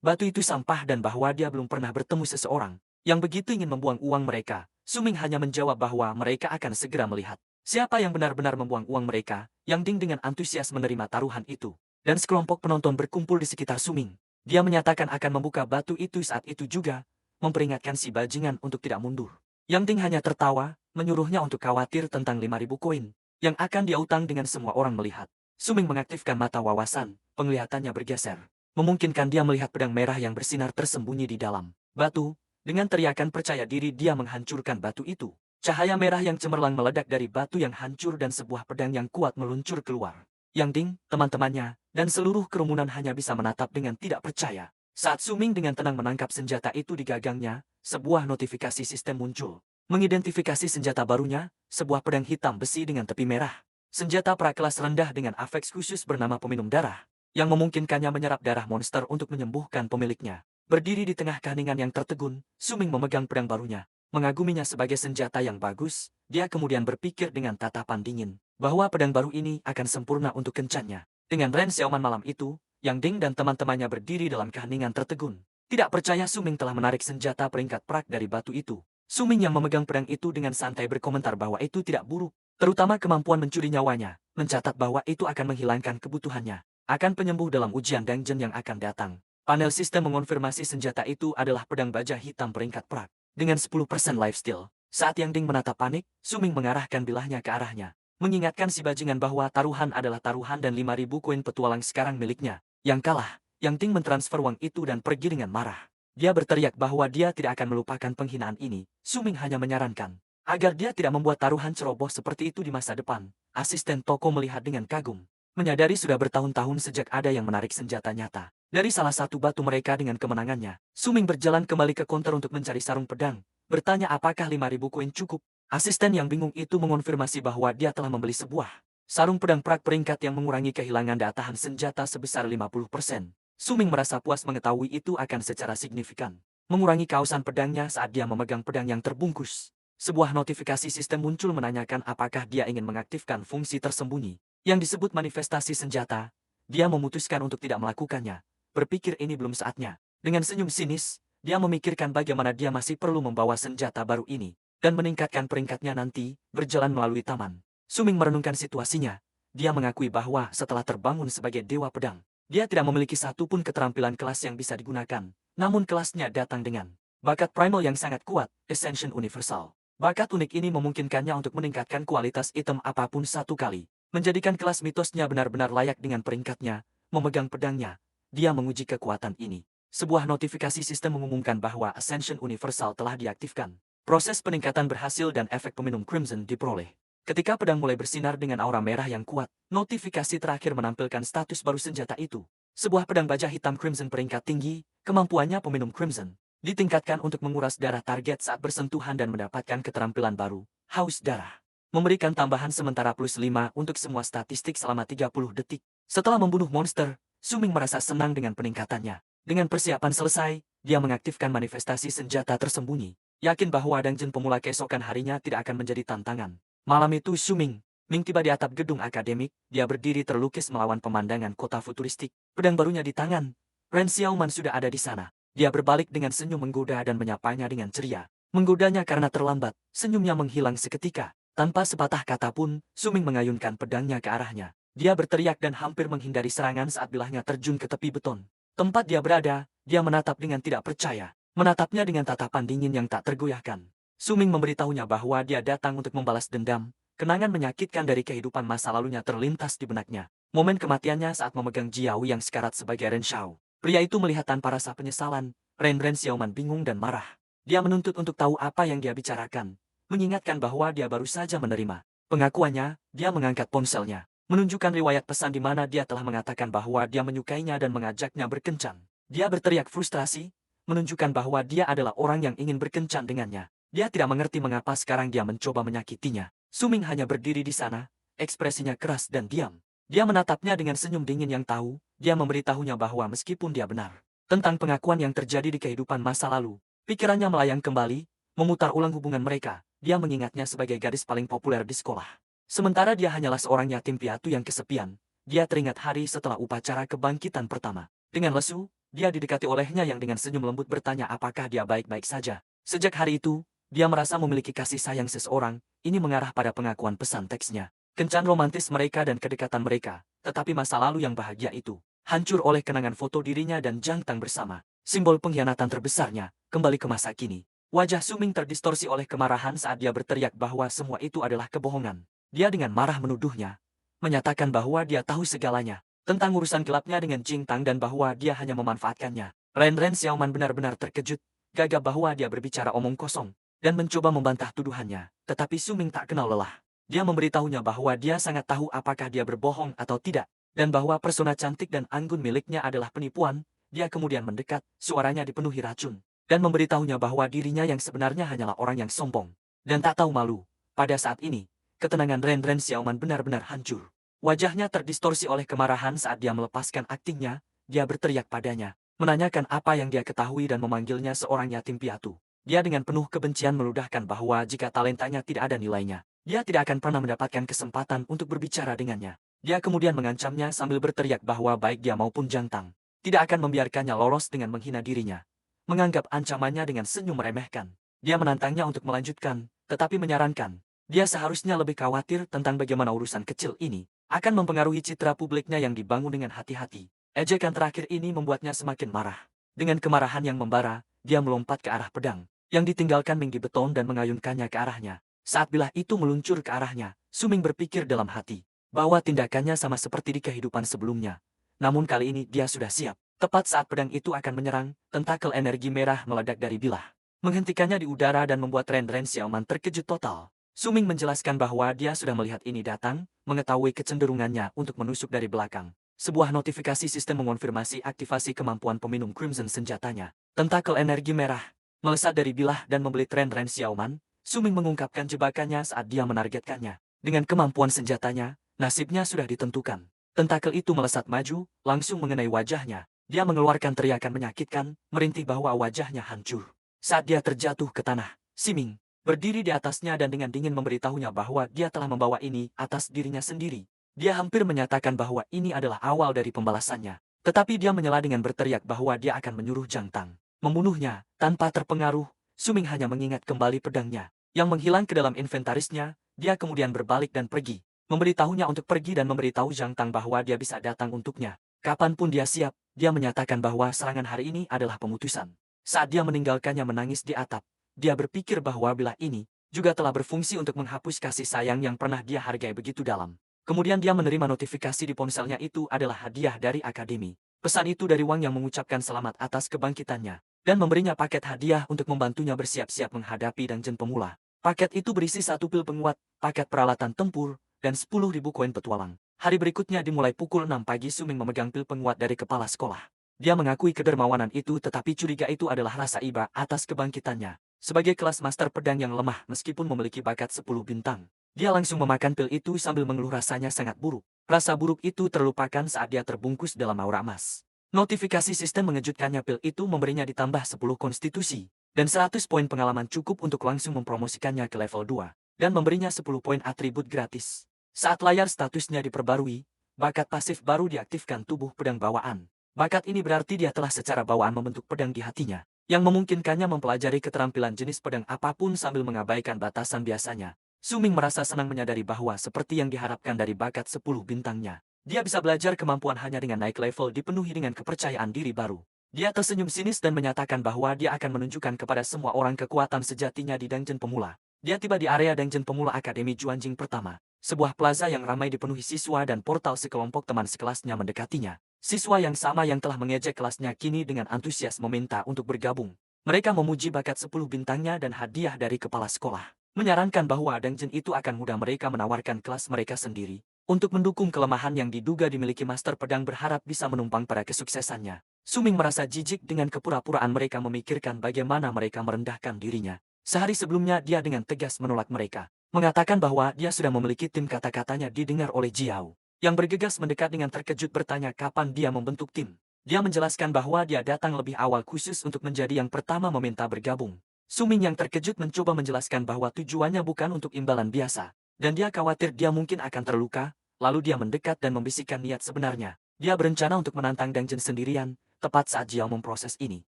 S1: Batu itu sampah dan bahwa dia belum pernah bertemu seseorang yang begitu ingin membuang uang mereka. Suming hanya menjawab bahwa mereka akan segera melihat siapa yang benar-benar membuang uang mereka. Yang Ding dengan antusias menerima taruhan itu. Dan sekelompok penonton berkumpul di sekitar Suming. Dia menyatakan akan membuka batu itu saat itu juga, memperingatkan si bajingan untuk tidak mundur. Yang Ding hanya tertawa, menyuruhnya untuk khawatir tentang 5.000 koin, yang akan dia utang dengan semua orang melihat. Suming mengaktifkan mata wawasan, penglihatannya bergeser. Memungkinkan dia melihat pedang merah yang bersinar tersembunyi di dalam batu. Dengan teriakan percaya diri dia menghancurkan batu itu. Cahaya merah yang cemerlang meledak dari batu yang hancur dan sebuah pedang yang kuat meluncur keluar. Yang Ding, teman-temannya, dan seluruh kerumunan hanya bisa menatap dengan tidak percaya. Saat Suming dengan tenang menangkap senjata itu di gagangnya, sebuah notifikasi sistem muncul. Mengidentifikasi senjata barunya, sebuah pedang hitam besi dengan tepi merah. Senjata prakelas rendah dengan afeks khusus bernama peminum darah, yang memungkinkannya menyerap darah monster untuk menyembuhkan pemiliknya. Berdiri di tengah keheningan yang tertegun, Suming memegang pedang barunya. Mengaguminya sebagai senjata yang bagus, dia kemudian berpikir dengan tatapan dingin bahwa pedang baru ini akan sempurna untuk kencannya. Dengan Ren Xiaoman malam itu, Yang Ding dan teman-temannya berdiri dalam keheningan tertegun. Tidak percaya Suming telah menarik senjata peringkat prak dari batu itu. Suming yang memegang pedang itu dengan santai berkomentar bahwa itu tidak buruk, terutama kemampuan mencuri nyawanya, mencatat bahwa itu akan menghilangkan kebutuhannya akan penyembuh dalam ujian dungeon yang akan datang. Panel sistem mengonfirmasi senjata itu adalah pedang baja hitam peringkat prak. Dengan 10% lifesteal, saat Yang Ding menatap panik, Suming mengarahkan bilahnya ke arahnya. Mengingatkan si bajingan bahwa taruhan adalah taruhan dan 5.000 koin petualang sekarang miliknya. Yang kalah, Yang Ding mentransfer uang itu dan pergi dengan marah. Dia berteriak bahwa dia tidak akan melupakan penghinaan ini. Suming hanya menyarankan agar dia tidak membuat taruhan ceroboh seperti itu di masa depan. Asisten toko melihat dengan kagum. Menyadari sudah bertahun-tahun sejak ada yang menarik senjata nyata dari salah satu batu mereka dengan kemenangannya. Suming berjalan kembali ke konter untuk mencari sarung pedang. Bertanya apakah 5.000 koin cukup. Asisten yang bingung itu mengonfirmasi bahwa dia telah membeli sebuah sarung pedang prak peringkat yang mengurangi kehilangan daya tahan senjata sebesar 50%. Suming merasa puas mengetahui itu akan secara signifikan mengurangi kaosan pedangnya saat dia memegang pedang yang terbungkus. Sebuah notifikasi sistem muncul menanyakan apakah dia ingin mengaktifkan fungsi tersembunyi yang disebut manifestasi senjata. Dia memutuskan untuk tidak melakukannya. Berpikir ini belum saatnya. Dengan senyum sinis, dia memikirkan bagaimana dia masih perlu membawa senjata baru ini dan meningkatkan peringkatnya nanti berjalan melalui taman. Suming merenungkan situasinya. Dia mengakui bahwa setelah terbangun sebagai dewa pedang, dia tidak memiliki satupun keterampilan kelas yang bisa digunakan. Namun kelasnya datang dengan bakat primal yang sangat kuat, Ascension Universal. Bakat unik ini memungkinkannya untuk meningkatkan kualitas item apapun satu kali. Menjadikan kelas mitosnya benar-benar layak dengan peringkatnya, memegang pedangnya. Dia menguji kekuatan ini. Sebuah notifikasi sistem mengumumkan bahwa Ascension Universal telah diaktifkan. Proses peningkatan berhasil dan efek peminum Crimson diperoleh. Ketika pedang mulai bersinar dengan aura merah yang kuat, notifikasi terakhir menampilkan status baru senjata itu. Sebuah pedang baja hitam Crimson peringkat tinggi, kemampuannya peminum Crimson. Ditingkatkan untuk menguras darah target saat bersentuhan dan mendapatkan keterampilan baru, haus darah. Memberikan tambahan sementara plus 5 untuk semua statistik selama 30 detik. Setelah membunuh monster, Suming merasa senang dengan peningkatannya. Dengan persiapan selesai, dia mengaktifkan manifestasi senjata tersembunyi. Yakin bahwa dungeon pemula keesokan harinya tidak akan menjadi tantangan. Malam itu Ming tiba di atap gedung akademik, dia berdiri terlukis melawan pemandangan kota futuristik. Pedang barunya di tangan. Ren Xiaoman sudah ada di sana. Dia berbalik dengan senyum menggoda dan menyapanya dengan ceria. Menggodanya karena terlambat, senyumnya menghilang seketika. Tanpa sepatah kata pun, Suming mengayunkan pedangnya ke arahnya. Dia berteriak dan hampir menghindari serangan saat bilahnya terjun ke tepi beton. Tempat dia berada, dia menatap dengan tidak percaya. Menatapnya dengan tatapan dingin yang tak tergoyahkan. Suming memberitahunya bahwa dia datang untuk membalas dendam. Kenangan menyakitkan dari kehidupan masa lalunya terlintas di benaknya. Momen kematiannya saat memegang Jiao yang sekarat sebagai Ren Shao. Pria itu melihat tanpa rasa penyesalan. Ren Xiaoman bingung dan marah. Dia menuntut untuk tahu apa yang dia bicarakan. Mengingatkan bahwa dia baru saja menerima pengakuannya, dia mengangkat ponselnya, menunjukkan riwayat pesan di mana dia telah mengatakan bahwa dia menyukainya dan mengajaknya berkencan. Dia berteriak frustrasi, menunjukkan bahwa dia adalah orang yang ingin berkencan dengannya. Dia tidak mengerti mengapa sekarang dia mencoba menyakitinya. Suming hanya berdiri di sana, ekspresinya keras dan diam. Dia menatapnya dengan senyum dingin yang tahu, dia memberitahunya bahwa meskipun dia benar tentang pengakuan yang terjadi di kehidupan masa lalu, pikirannya melayang kembali, memutar ulang hubungan mereka. Dia mengingatnya sebagai gadis paling populer di sekolah. Sementara dia hanyalah seorang yatim piatu yang kesepian, dia teringat hari setelah upacara kebangkitan pertama. Dengan lesu, dia didekati olehnya yang dengan senyum lembut bertanya apakah dia baik-baik saja. Sejak hari itu, dia merasa memiliki kasih sayang seseorang, ini mengarah pada pengakuan pesan teksnya. Kencan romantis mereka dan kedekatan mereka, tetapi masa lalu yang bahagia itu hancur oleh kenangan foto dirinya dan Jangtang bersama. Simbol pengkhianatan terbesarnya, kembali ke masa kini. Wajah Suming terdistorsi oleh kemarahan saat dia berteriak bahwa semua itu adalah kebohongan. Dia dengan marah menuduhnya, menyatakan bahwa dia tahu segalanya tentang urusan gelapnya dengan Jingtang dan bahwa dia hanya memanfaatkannya. Ren Xiaoman benar-benar terkejut, gagap bahwa dia berbicara omong kosong, dan mencoba membantah tuduhannya. Tetapi Suming tak kenal lelah. Dia memberitahunya bahwa dia sangat tahu apakah dia berbohong atau tidak, dan bahwa persona cantik dan anggun miliknya adalah penipuan. Dia kemudian mendekat, suaranya dipenuhi racun, dan memberitahunya bahwa dirinya yang sebenarnya hanyalah orang yang sombong dan tak tahu malu. Pada saat ini, ketenangan Ren Xiaoman benar-benar hancur. Wajahnya terdistorsi oleh kemarahan saat dia melepaskan aktingnya. Dia berteriak padanya, menanyakan apa yang dia ketahui dan memanggilnya seorang yatim piatu. Dia dengan penuh kebencian meludahkan bahwa jika talentanya tidak ada nilainya, dia tidak akan pernah mendapatkan kesempatan untuk berbicara dengannya. Dia kemudian mengancamnya sambil berteriak bahwa baik dia maupun Jangtang tidak akan membiarkannya lolos dengan menghina dirinya. Menganggap ancamannya dengan senyum meremehkan. Dia menantangnya untuk melanjutkan, tetapi menyarankan, dia seharusnya lebih khawatir tentang bagaimana urusan kecil ini akan mempengaruhi citra publiknya yang dibangun dengan hati-hati. Ejekan terakhir ini membuatnya semakin marah. Dengan kemarahan yang membara, dia melompat ke arah pedang yang ditinggalkan Ming di beton dan mengayunkannya ke arahnya. Saat bilah itu meluncur ke arahnya, Suming berpikir dalam hati bahwa tindakannya sama seperti di kehidupan sebelumnya. Namun kali ini dia sudah siap. Tepat saat pedang itu akan menyerang, tentakel energi merah meledak dari bilah, menghentikannya di udara dan membuat Ren Xiaoman terkejut total. Suming menjelaskan bahwa dia sudah melihat ini datang, mengetahui kecenderungannya untuk menusuk dari belakang. Sebuah notifikasi sistem mengonfirmasi aktivasi kemampuan peminum Crimson senjatanya. Tentakel energi merah melesat dari bilah dan membelit Ren Xiaoman. Suming mengungkapkan jebakannya saat dia menargetkannya. Dengan kemampuan senjatanya, nasibnya sudah ditentukan. Tentakel itu melesat maju, langsung mengenai wajahnya. Dia mengeluarkan teriakan menyakitkan, merintih bahwa wajahnya hancur. Saat dia terjatuh ke tanah, Siming berdiri di atasnya dan dengan dingin memberitahunya bahwa dia telah membawa ini atas dirinya sendiri. Dia hampir menyatakan bahwa ini adalah awal dari pembalasannya. Tetapi dia menyela dengan berteriak bahwa dia akan menyuruh Zhang Tang membunuhnya. Tanpa terpengaruh, Suming hanya mengingat kembali pedangnya yang menghilang ke dalam inventarisnya. Dia kemudian berbalik dan pergi, memberitahunya untuk pergi dan memberitahu Zhang Tang bahwa dia bisa datang untuknya kapanpun dia siap. Dia menyatakan bahwa serangan hari ini adalah pemutusan. Saat dia meninggalkannya menangis di atap, dia berpikir bahwa bilah ini juga telah berfungsi untuk menghapus kasih sayang yang pernah dia hargai begitu dalam. Kemudian dia menerima notifikasi di ponselnya itu adalah hadiah dari akademi. Pesan itu dari Wang yang mengucapkan selamat atas kebangkitannya dan memberinya paket hadiah untuk membantunya bersiap-siap menghadapi dungeon pemula. Paket itu berisi 1 pil penguat, paket peralatan tempur, dan 10.000 koin petualang. Hari berikutnya dimulai pukul 6 pagi. Suming memegang pil penguat dari kepala sekolah. Dia mengakui kedermawanan itu, tetapi curiga itu adalah rasa iba atas kebangkitannya. Sebagai kelas master pedang yang lemah meskipun memiliki bakat 10 bintang, dia langsung memakan pil itu sambil mengeluh rasanya sangat buruk. Rasa buruk itu terlupakan saat dia terbungkus dalam aura emas. Notifikasi sistem mengejutkannya, pil itu memberinya ditambah 10 konstitusi, dan 100 poin pengalaman cukup untuk langsung mempromosikannya ke level 2, dan memberinya 10 poin atribut gratis. Saat layar statusnya diperbarui, bakat pasif baru diaktifkan, tubuh pedang bawaan. Bakat ini berarti dia telah secara bawaan membentuk pedang di hatinya, yang memungkinkannya mempelajari keterampilan jenis pedang apapun sambil mengabaikan batasan biasanya. Suming merasa senang menyadari bahwa seperti yang diharapkan dari bakat 10 bintangnya, dia bisa belajar kemampuan hanya dengan naik level dipenuhi dengan kepercayaan diri baru. Dia tersenyum sinis dan menyatakan bahwa dia akan menunjukkan kepada semua orang kekuatan sejatinya di dungeon pemula. Dia tiba di area dungeon pemula Akademi Juanjing pertama. Sebuah plaza yang ramai dipenuhi siswa dan portal sekelompok teman sekelasnya mendekatinya. Siswa yang sama yang telah mengejek kelasnya kini dengan antusias meminta untuk bergabung. Mereka memuji bakat 10 bintangnya dan hadiah dari kepala sekolah, menyarankan bahwa dungeon itu akan mudah mereka menawarkan kelas mereka sendiri. Untuk mendukung kelemahan yang diduga dimiliki master pedang berharap bisa menumpang pada kesuksesannya. Suming merasa jijik dengan kepura-puraan mereka memikirkan bagaimana mereka merendahkan dirinya. Sehari sebelumnya dia dengan tegas menolak mereka, mengatakan bahwa dia sudah memiliki tim. Kata-katanya didengar oleh Jiao, yang bergegas mendekat dengan terkejut bertanya kapan dia membentuk tim. Dia menjelaskan bahwa dia datang lebih awal khusus untuk menjadi yang pertama meminta bergabung. Suming yang terkejut mencoba menjelaskan bahwa tujuannya bukan untuk imbalan biasa, dan dia khawatir dia mungkin akan terluka. Lalu dia mendekat dan membisikkan niat sebenarnya. Dia berencana untuk menantang dungeon sendirian. Tepat saat Jiao memproses ini,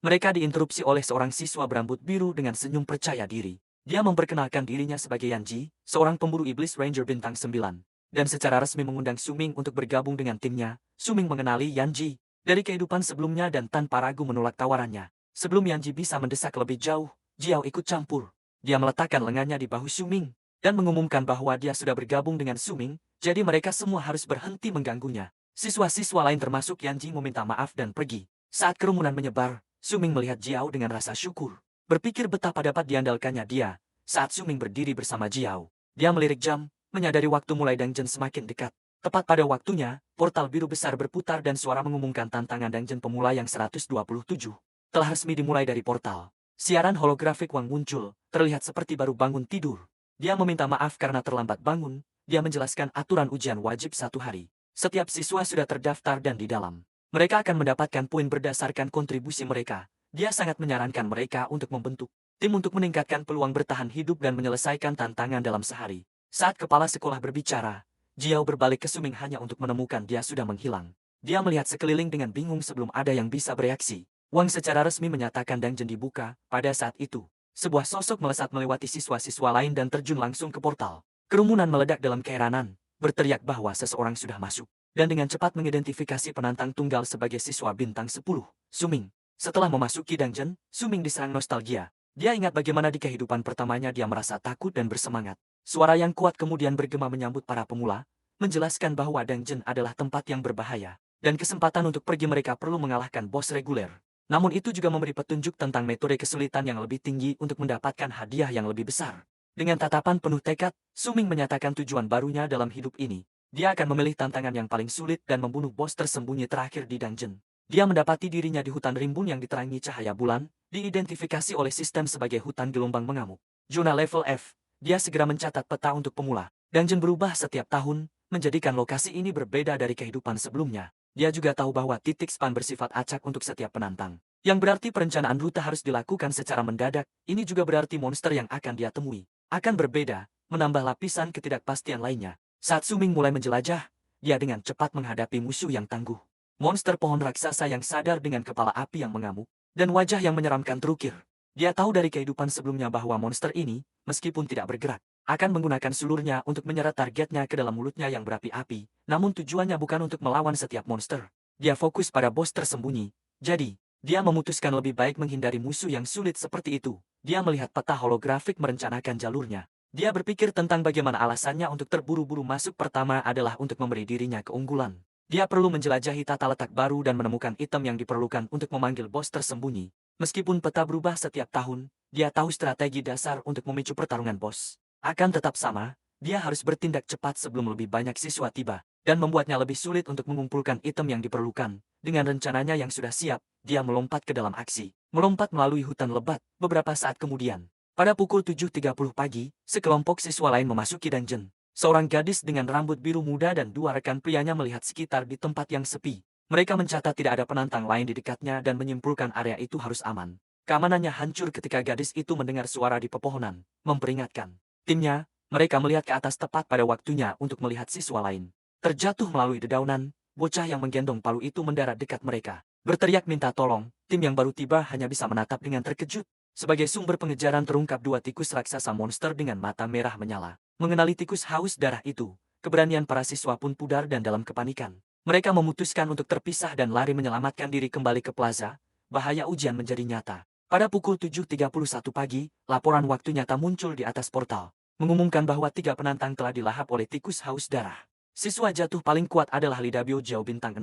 S1: mereka diinterupsi oleh seorang siswa berambut biru dengan senyum percaya diri. Dia memperkenalkan dirinya sebagai Yanji, seorang pemburu iblis Ranger bintang 9. Dan secara resmi mengundang Suming untuk bergabung dengan timnya. Suming mengenali Yanji dari kehidupan sebelumnya dan tanpa ragu menolak tawarannya. Sebelum Yanji bisa mendesak lebih jauh, Jiao ikut campur. Dia meletakkan lengannya di bahu Suming dan mengumumkan bahwa dia sudah bergabung dengan Suming, jadi mereka semua harus berhenti mengganggunya. Siswa-siswa lain termasuk Yanji meminta maaf dan pergi. Saat kerumunan menyebar, Suming melihat Jiao dengan rasa syukur. Berpikir betapa dapat diandalkannya dia. Saat Suming berdiri bersama Jiao, dia melirik jam, menyadari waktu mulai dungeon semakin dekat. Tepat pada waktunya, portal biru besar berputar dan suara mengumumkan tantangan dungeon pemula yang 127 telah resmi dimulai dari portal. Siaran holografik Wang muncul, terlihat seperti baru bangun tidur. Dia meminta maaf karena terlambat bangun. Dia menjelaskan aturan ujian wajib 1 hari. Setiap siswa sudah terdaftar dan di dalam. Mereka akan mendapatkan poin berdasarkan kontribusi mereka. Dia sangat menyarankan mereka untuk membentuk tim untuk meningkatkan peluang bertahan hidup dan menyelesaikan tantangan dalam sehari. Saat kepala sekolah berbicara, Jiao berbalik ke Suming hanya untuk menemukan dia sudah menghilang. Dia melihat sekeliling dengan bingung sebelum ada yang bisa bereaksi. Wang secara resmi menyatakan dungeon dibuka. Pada saat itu, sebuah sosok melesat melewati siswa-siswa lain dan terjun langsung ke portal. Kerumunan meledak dalam keheranan, berteriak bahwa seseorang sudah masuk, dan dengan cepat mengidentifikasi penantang tunggal sebagai siswa bintang 10, Suming. Setelah memasuki dungeon, Suming diserang nostalgia. Dia ingat bagaimana di kehidupan pertamanya dia merasa takut dan bersemangat. Suara yang kuat kemudian bergema menyambut para pemula, menjelaskan bahwa dungeon adalah tempat yang berbahaya, dan kesempatan untuk pergi mereka perlu mengalahkan bos reguler. Namun itu juga memberi petunjuk tentang metode kesulitan yang lebih tinggi untuk mendapatkan hadiah yang lebih besar. Dengan tatapan penuh tekad, Suming menyatakan tujuan barunya dalam hidup ini. Dia akan memilih tantangan yang paling sulit dan membunuh bos tersembunyi terakhir di dungeon. Dia mendapati dirinya di hutan rimbun yang diterangi cahaya bulan, diidentifikasi oleh sistem sebagai hutan gelombang mengamuk. Zona level F. Dia segera mencatat peta untuk pemula. Dungeon berubah setiap tahun, menjadikan lokasi ini berbeda dari kehidupan sebelumnya. Dia juga tahu bahwa titik span bersifat acak untuk setiap penantang. Yang berarti perencanaan rute harus dilakukan secara mendadak. Ini juga berarti monster yang akan dia temui akan berbeda, menambah lapisan ketidakpastian lainnya. Saat Su Ming mulai menjelajah, dia dengan cepat menghadapi musuh yang tangguh. Monster pohon raksasa yang sadar dengan kepala api yang mengamuk, dan wajah yang menyeramkan terukir. Dia tahu dari kehidupan sebelumnya bahwa monster ini, meskipun tidak bergerak, akan menggunakan sulurnya untuk menyeret targetnya ke dalam mulutnya yang berapi-api, namun tujuannya bukan untuk melawan setiap monster. Dia fokus pada bos tersembunyi. Jadi, dia memutuskan lebih baik menghindari musuh yang sulit seperti itu. Dia melihat peta holografik merencanakan jalurnya. Dia berpikir tentang bagaimana alasannya untuk terburu-buru masuk. Pertama adalah untuk memberi dirinya keunggulan. Dia perlu menjelajahi tata letak baru dan menemukan item yang diperlukan untuk memanggil bos tersembunyi. Meskipun peta berubah setiap tahun, dia tahu strategi dasar untuk memicu pertarungan bos. Akan tetap sama, dia harus bertindak cepat sebelum lebih banyak siswa tiba, dan membuatnya lebih sulit untuk mengumpulkan item yang diperlukan. Dengan rencananya yang sudah siap, dia melompat ke dalam aksi. Melompat melalui hutan lebat, beberapa saat kemudian. Pada pukul 7.30 pagi, sekelompok siswa lain memasuki dungeon. Seorang gadis dengan rambut biru muda dan dua rekan prianya melihat sekitar di tempat yang sepi. Mereka mencatat tidak ada penantang lain di dekatnya dan menyimpulkan area itu harus aman. Keamanannya hancur ketika gadis itu mendengar suara di pepohonan, memperingatkan timnya. Mereka melihat ke atas tepat pada waktunya untuk melihat siswa lain. Terjatuh melalui dedaunan, bocah yang menggendong palu itu mendarat dekat mereka. Berteriak minta tolong, tim yang baru tiba hanya bisa menatap dengan terkejut. Sebagai sumber pengejaran terungkap dua tikus raksasa monster dengan mata merah menyala. Mengenali tikus haus darah itu, keberanian para siswa pun pudar dan dalam kepanikan. Mereka memutuskan untuk terpisah dan lari menyelamatkan diri kembali ke plaza. Bahaya ujian menjadi nyata. Pada pukul 7.31 pagi, laporan waktu nyata muncul di atas portal, mengumumkan bahwa 3 penantang telah dilahap oleh tikus haus darah. Siswa jatuh paling kuat adalah Lidabio Jiao bintang 6.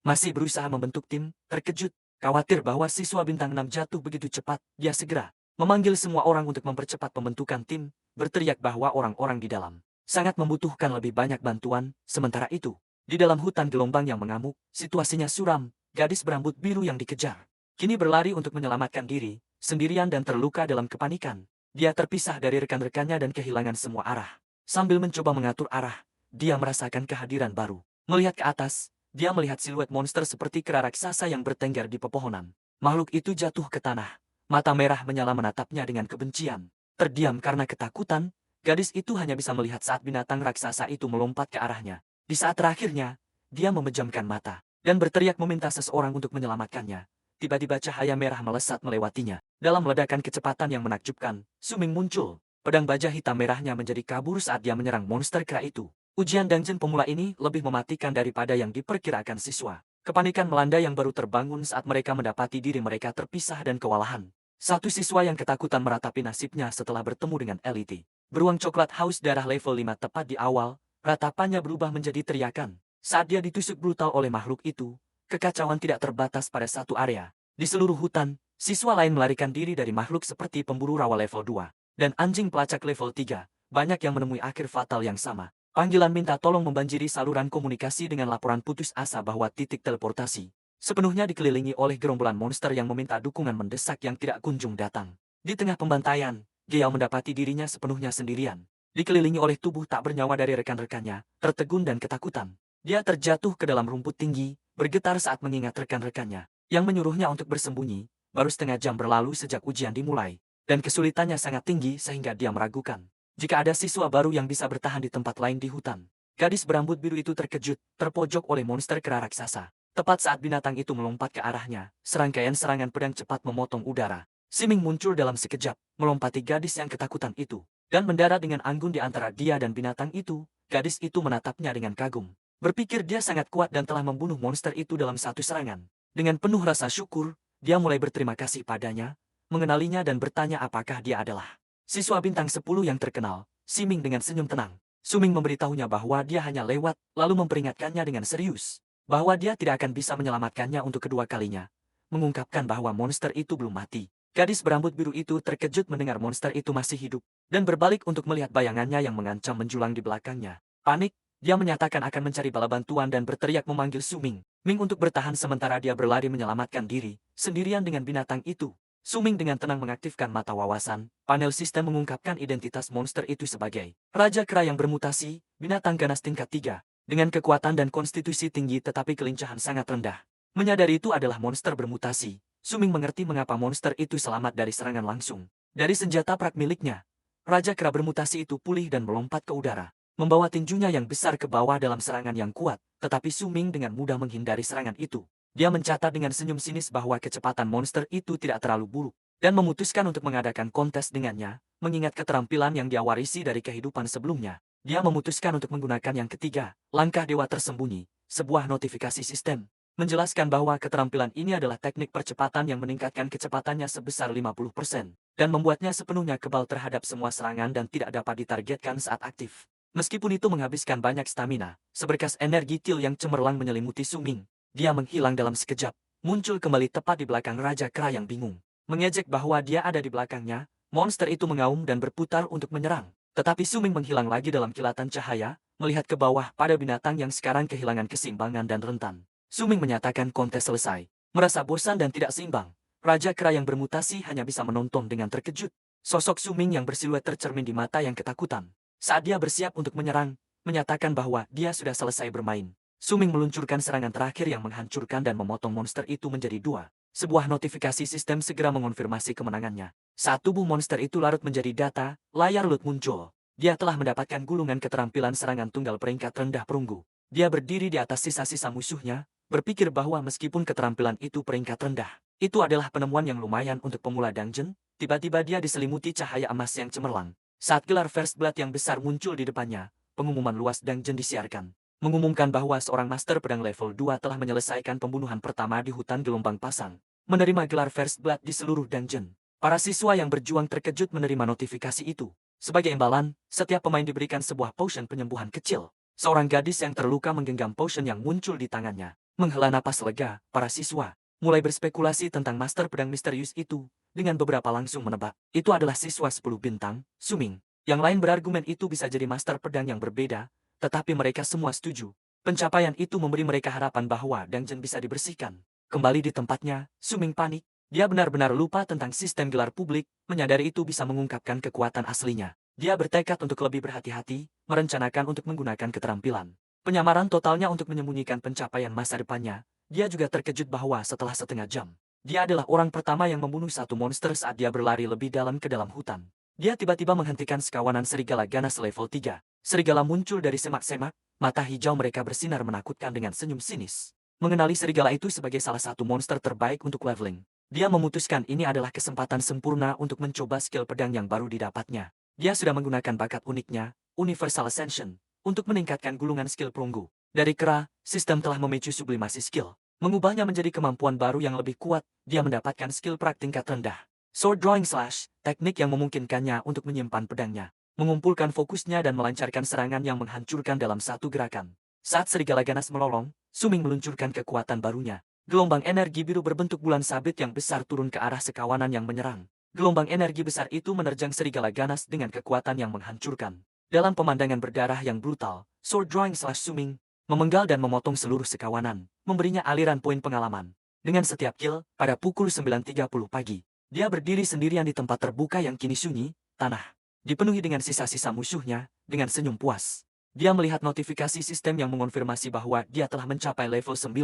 S1: Masih berusaha membentuk tim, terkejut, khawatir bahwa siswa bintang 6 jatuh begitu cepat. Dia segera memanggil semua orang untuk mempercepat pembentukan tim, berteriak bahwa orang-orang di dalam sangat membutuhkan lebih banyak bantuan. Sementara itu, di dalam hutan gelombang yang mengamuk, situasinya suram. Gadis berambut biru yang dikejar kini berlari untuk menyelamatkan diri, sendirian dan terluka dalam kepanikan. Dia terpisah dari rekan-rekannya dan kehilangan semua arah. Sambil mencoba mengatur arah, dia merasakan kehadiran baru. Melihat ke atas, dia melihat siluet monster seperti kera raksasa yang bertengger di pepohonan. Makhluk itu jatuh ke tanah. Mata merah menyala menatapnya dengan kebencian. Terdiam karena ketakutan, gadis itu hanya bisa melihat saat binatang raksasa itu melompat ke arahnya. Di saat terakhirnya, dia memejamkan mata dan berteriak meminta seseorang untuk menyelamatkannya. Tiba-tiba cahaya merah melesat melewatinya. Dalam ledakan kecepatan yang menakjubkan, Su Ming muncul. Pedang baja hitam merahnya menjadi kabur saat dia menyerang monster kera itu. Ujian dungeon pemula ini lebih mematikan daripada yang diperkirakan siswa. Kepanikan melanda yang baru terbangun saat mereka mendapati diri mereka terpisah dan kewalahan. Satu siswa yang ketakutan meratapi nasibnya setelah bertemu dengan Elite. Beruang coklat haus darah level 5 tepat di awal, ratapannya berubah menjadi teriakan. Saat dia ditusuk brutal oleh makhluk itu, kekacauan tidak terbatas pada satu area. Di seluruh hutan, siswa lain melarikan diri dari makhluk seperti pemburu rawa level 2 dan anjing pelacak level 3. Banyak yang menemui akhir fatal yang sama. Panggilan minta tolong membanjiri saluran komunikasi dengan laporan putus asa bahwa titik teleportasi sepenuhnya dikelilingi oleh gerombolan monster yang meminta dukungan mendesak yang tidak kunjung datang. Di tengah pembantaian, Gale mendapati dirinya sepenuhnya sendirian. Dikelilingi oleh tubuh tak bernyawa dari rekan-rekannya, tertegun dan ketakutan. Dia terjatuh ke dalam rumput tinggi, bergetar saat mengingat rekan-rekannya yang menyuruhnya untuk bersembunyi. Baru setengah jam berlalu sejak ujian dimulai, dan kesulitannya sangat tinggi sehingga dia meragukan jika ada siswa baru yang bisa bertahan di tempat lain di hutan. Gadis berambut biru itu terkejut, terpojok oleh monster kera raksasa. Tepat saat binatang itu melompat ke arahnya, serangkaian serangan pedang cepat memotong udara. Su Ming muncul dalam sekejap, melompati gadis yang ketakutan itu, dan mendarat dengan anggun di antara dia dan binatang itu. Gadis itu menatapnya dengan kagum. Berpikir dia sangat kuat dan telah membunuh monster itu dalam satu serangan. Dengan penuh rasa syukur, dia mulai berterima kasih padanya, mengenalinya dan bertanya apakah dia adalah siswa bintang 10 yang terkenal. Su Ming dengan senyum tenang. Su Ming memberitahunya bahwa dia hanya lewat, lalu memperingatkannya dengan serius bahwa dia tidak akan bisa menyelamatkannya untuk kedua kalinya. Mengungkapkan bahwa monster itu belum mati. Gadis berambut biru itu terkejut mendengar monster itu masih hidup, dan berbalik untuk melihat bayangannya yang mengancam menjulang di belakangnya. Panik, dia menyatakan akan mencari bala bantuan dan berteriak memanggil Su Ming. Ming untuk bertahan sementara dia berlari menyelamatkan diri, sendirian dengan binatang itu. Su Ming dengan tenang mengaktifkan mata wawasan. Panel sistem mengungkapkan identitas monster itu sebagai Raja Kera yang bermutasi, binatang ganas tingkat 3, dengan kekuatan dan konstitusi tinggi tetapi kelincahan sangat rendah. Menyadari itu adalah monster bermutasi, Suming mengerti mengapa monster itu selamat dari serangan langsung. Dari senjata prak miliknya, Raja Kera bermutasi itu pulih dan melompat ke udara, membawa tinjunya yang besar ke bawah dalam serangan yang kuat, tetapi Suming dengan mudah menghindari serangan itu. Dia mencatat dengan senyum sinis bahwa kecepatan monster itu tidak terlalu buruk, dan memutuskan untuk mengadakan kontes dengannya, mengingat keterampilan yang dia warisi dari kehidupan sebelumnya. Dia memutuskan untuk menggunakan yang ketiga, langkah dewa tersembunyi, sebuah notifikasi sistem, menjelaskan bahwa keterampilan ini adalah teknik percepatan yang meningkatkan kecepatannya sebesar 50%, dan membuatnya sepenuhnya kebal terhadap semua serangan dan tidak dapat ditargetkan saat aktif. Meskipun itu menghabiskan banyak stamina, seberkas energi Til yang cemerlang menyelimuti Suming. Dia menghilang dalam sekejap, muncul kembali tepat di belakang Raja Kera yang bingung. Mengejek bahwa dia ada di belakangnya, monster itu mengaum dan berputar untuk menyerang. Tetapi Suming menghilang lagi dalam kilatan cahaya, melihat ke bawah pada binatang yang sekarang kehilangan keseimbangan dan rentan. Suming menyatakan kontes selesai. Merasa bosan dan tidak seimbang, Raja Kera yang bermutasi hanya bisa menonton dengan terkejut. Sosok Suming yang bersiluet tercermin di mata yang ketakutan. Saat dia bersiap untuk menyerang, menyatakan bahwa dia sudah selesai bermain. Suming meluncurkan serangan terakhir yang menghancurkan dan memotong monster itu menjadi dua. Sebuah notifikasi sistem segera mengonfirmasi kemenangannya. Saat tubuh monster itu larut menjadi data, layar LUT muncul. Dia telah mendapatkan gulungan keterampilan serangan tunggal peringkat rendah perunggu. Dia berdiri di atas sisa-sisa musuhnya, berpikir bahwa meskipun keterampilan itu peringkat rendah, itu adalah penemuan yang lumayan untuk pemula dungeon. Tiba-tiba dia diselimuti cahaya emas yang cemerlang. Saat gelar First Blood yang besar muncul di depannya, pengumuman luas dungeon disiarkan, mengumumkan bahwa seorang master pedang level 2 telah menyelesaikan pembunuhan pertama di hutan gelombang pasang, menerima gelar First Blood di seluruh dungeon. Para siswa yang berjuang terkejut menerima notifikasi itu. Sebagai imbalan, setiap pemain diberikan sebuah potion penyembuhan kecil. Seorang gadis yang terluka menggenggam potion yang muncul di tangannya. Menghela napas lega, para siswa mulai berspekulasi tentang master pedang misterius itu, dengan beberapa langsung menebak. Itu adalah siswa 10 bintang, Suming. Yang lain berargumen itu bisa jadi master pedang yang berbeda, tetapi mereka semua setuju. Pencapaian itu memberi mereka harapan bahwa dungeon bisa dibersihkan. Kembali di tempatnya, Suming panik. Dia benar-benar lupa tentang sistem gelar publik, menyadari itu bisa mengungkapkan kekuatan aslinya. Dia bertekad untuk lebih berhati-hati, merencanakan untuk menggunakan keterampilan penyamaran totalnya untuk menyembunyikan pencapaian masa depannya. Dia juga terkejut bahwa setelah setengah jam, dia adalah orang pertama yang membunuh satu monster saat dia berlari lebih dalam ke dalam hutan. Dia tiba-tiba menghentikan sekawanan serigala ganas level 3. Serigala muncul dari semak-semak, mata hijau mereka bersinar menakutkan dengan senyum sinis. Mengenali serigala itu sebagai salah satu monster terbaik untuk leveling. Dia memutuskan ini adalah kesempatan sempurna untuk mencoba skill pedang yang baru didapatnya. Dia sudah menggunakan bakat uniknya, Universal Ascension, untuk meningkatkan gulungan skill perunggu. Dari Kera, sistem telah memicu sublimasi skill, mengubahnya menjadi kemampuan baru yang lebih kuat. Dia mendapatkan skill prak tingkat rendah, Sword Drawing Slash, teknik yang memungkinkannya untuk menyimpan pedangnya, mengumpulkan fokusnya dan melancarkan serangan yang menghancurkan dalam satu gerakan. Saat serigala ganas melolong, Suming meluncurkan kekuatan barunya. Gelombang energi biru berbentuk bulan sabit yang besar turun ke arah sekawanan yang menyerang. Gelombang energi besar itu menerjang serigala ganas dengan kekuatan yang menghancurkan. Dalam pemandangan berdarah yang brutal, Sword Drawing Slash Suming memenggal dan memotong seluruh sekawanan, memberinya aliran poin pengalaman. Dengan setiap kill, pada pukul 9.30 pagi, dia berdiri sendirian di tempat terbuka yang kini sunyi, tanah dipenuhi dengan sisa-sisa musuhnya, dengan senyum puas. Dia melihat notifikasi sistem yang mengonfirmasi bahwa dia telah mencapai level 9.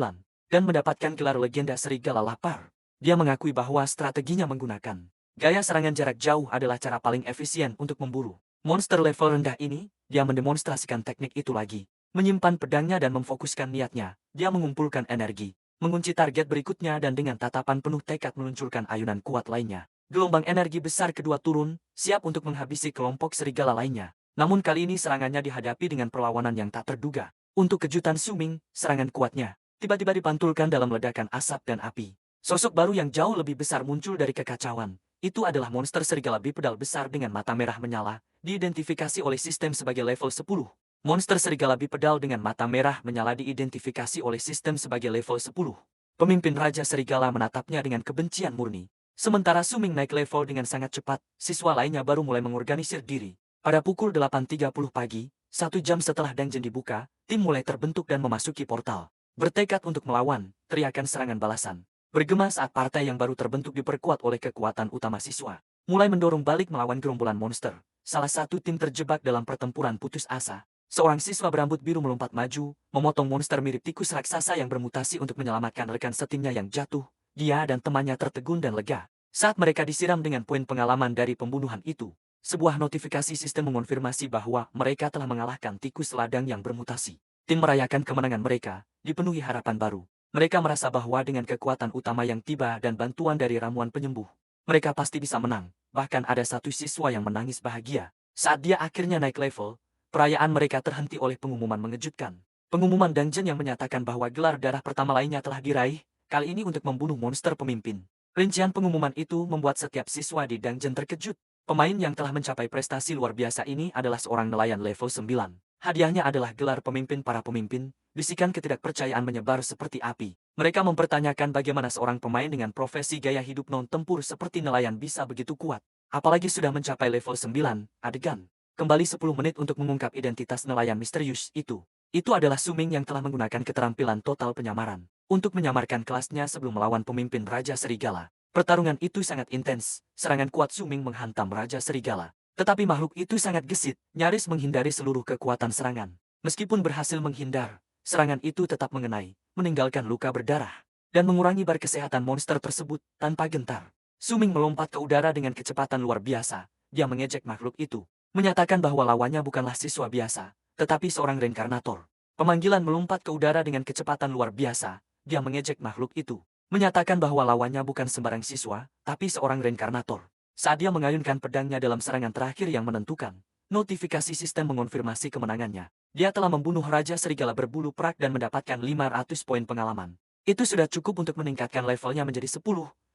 S1: Dan mendapatkan gelar legenda serigala lapar. Dia mengakui bahwa strateginya menggunakan gaya serangan jarak jauh adalah cara paling efisien untuk memburu monster level rendah ini. Dia mendemonstrasikan teknik itu lagi, menyimpan pedangnya dan memfokuskan niatnya. Dia mengumpulkan energi, mengunci target berikutnya dan dengan tatapan penuh tekad meluncurkan ayunan kuat lainnya. Gelombang energi besar kedua turun, siap untuk menghabisi kelompok serigala lainnya. Namun kali ini serangannya dihadapi dengan perlawanan yang tak terduga. Untuk kejutan Suming, serangan kuatnya tiba-tiba dipantulkan dalam ledakan asap dan api. Sosok baru yang jauh lebih besar muncul dari kekacauan. Itu adalah monster serigala bipedal besar dengan mata merah menyala, diidentifikasi oleh sistem sebagai level 10. Monster serigala bipedal dengan mata merah menyala diidentifikasi oleh sistem sebagai level 10. Pemimpin Raja Serigala menatapnya dengan kebencian murni. Sementara Suming naik level dengan sangat cepat, siswa lainnya baru mulai mengorganisir diri. Pada pukul 8.30 pagi, 1 jam setelah dungeon dibuka, tim mulai terbentuk dan memasuki portal. Bertekad untuk melawan, teriakan serangan balasan bergema saat partai yang baru terbentuk diperkuat oleh kekuatan utama siswa, mulai mendorong balik melawan gerombolan monster. Salah satu tim terjebak dalam pertempuran putus asa. Seorang siswa berambut biru melompat maju, memotong monster mirip tikus raksasa yang bermutasi untuk menyelamatkan rekan setimnya yang jatuh. Dia dan temannya tertegun dan lega. Saat mereka disiram dengan poin pengalaman dari pembunuhan itu, sebuah notifikasi sistem mengonfirmasi bahwa mereka telah mengalahkan tikus ladang yang bermutasi. Tim merayakan kemenangan mereka, dipenuhi harapan baru. Mereka merasa bahwa dengan kekuatan utama yang tiba dan bantuan dari ramuan penyembuh, mereka pasti bisa menang. Bahkan ada satu siswa yang menangis bahagia. Saat dia akhirnya naik level, perayaan mereka terhenti oleh pengumuman mengejutkan. Pengumuman dungeon yang menyatakan bahwa gelar darah pertama lainnya telah diraih, kali ini untuk membunuh monster pemimpin. Rincian pengumuman itu membuat setiap siswa di dungeon terkejut. Pemain yang telah mencapai prestasi luar biasa ini adalah seorang nelayan level 9. Hadiahnya adalah gelar pemimpin para pemimpin. Bisikan ketidakpercayaan menyebar seperti api. Mereka mempertanyakan bagaimana seorang pemain dengan profesi gaya hidup non-tempur seperti nelayan bisa begitu kuat. Apalagi sudah mencapai level 9, adegan. Kembali 10 menit untuk mengungkap identitas nelayan misterius itu. Itu adalah Suming yang telah menggunakan keterampilan total penyamaran untuk menyamarkan kelasnya sebelum melawan pemimpin Raja Serigala. Pertarungan itu sangat intens, serangan kuat Suming menghantam Raja Serigala. Tetapi makhluk itu sangat gesit, nyaris menghindari seluruh kekuatan serangan. Meskipun berhasil menghindar, serangan itu tetap mengenai, meninggalkan luka berdarah, dan mengurangi bar kesehatan monster tersebut tanpa gentar. Suming melompat ke udara dengan kecepatan luar biasa. Dia mengejek makhluk itu, menyatakan bahwa lawannya bukanlah siswa biasa, tetapi seorang reinkarnator. Pemanggilan melompat ke udara dengan kecepatan luar biasa. Dia mengejek makhluk itu, menyatakan bahwa lawannya bukan sembarang siswa, tapi seorang reinkarnator. Saat dia mengayunkan pedangnya dalam serangan terakhir yang menentukan, notifikasi sistem mengonfirmasi kemenangannya. Dia telah membunuh Raja Serigala berbulu perak dan mendapatkan 500 poin pengalaman. Itu sudah cukup untuk meningkatkan levelnya menjadi 10.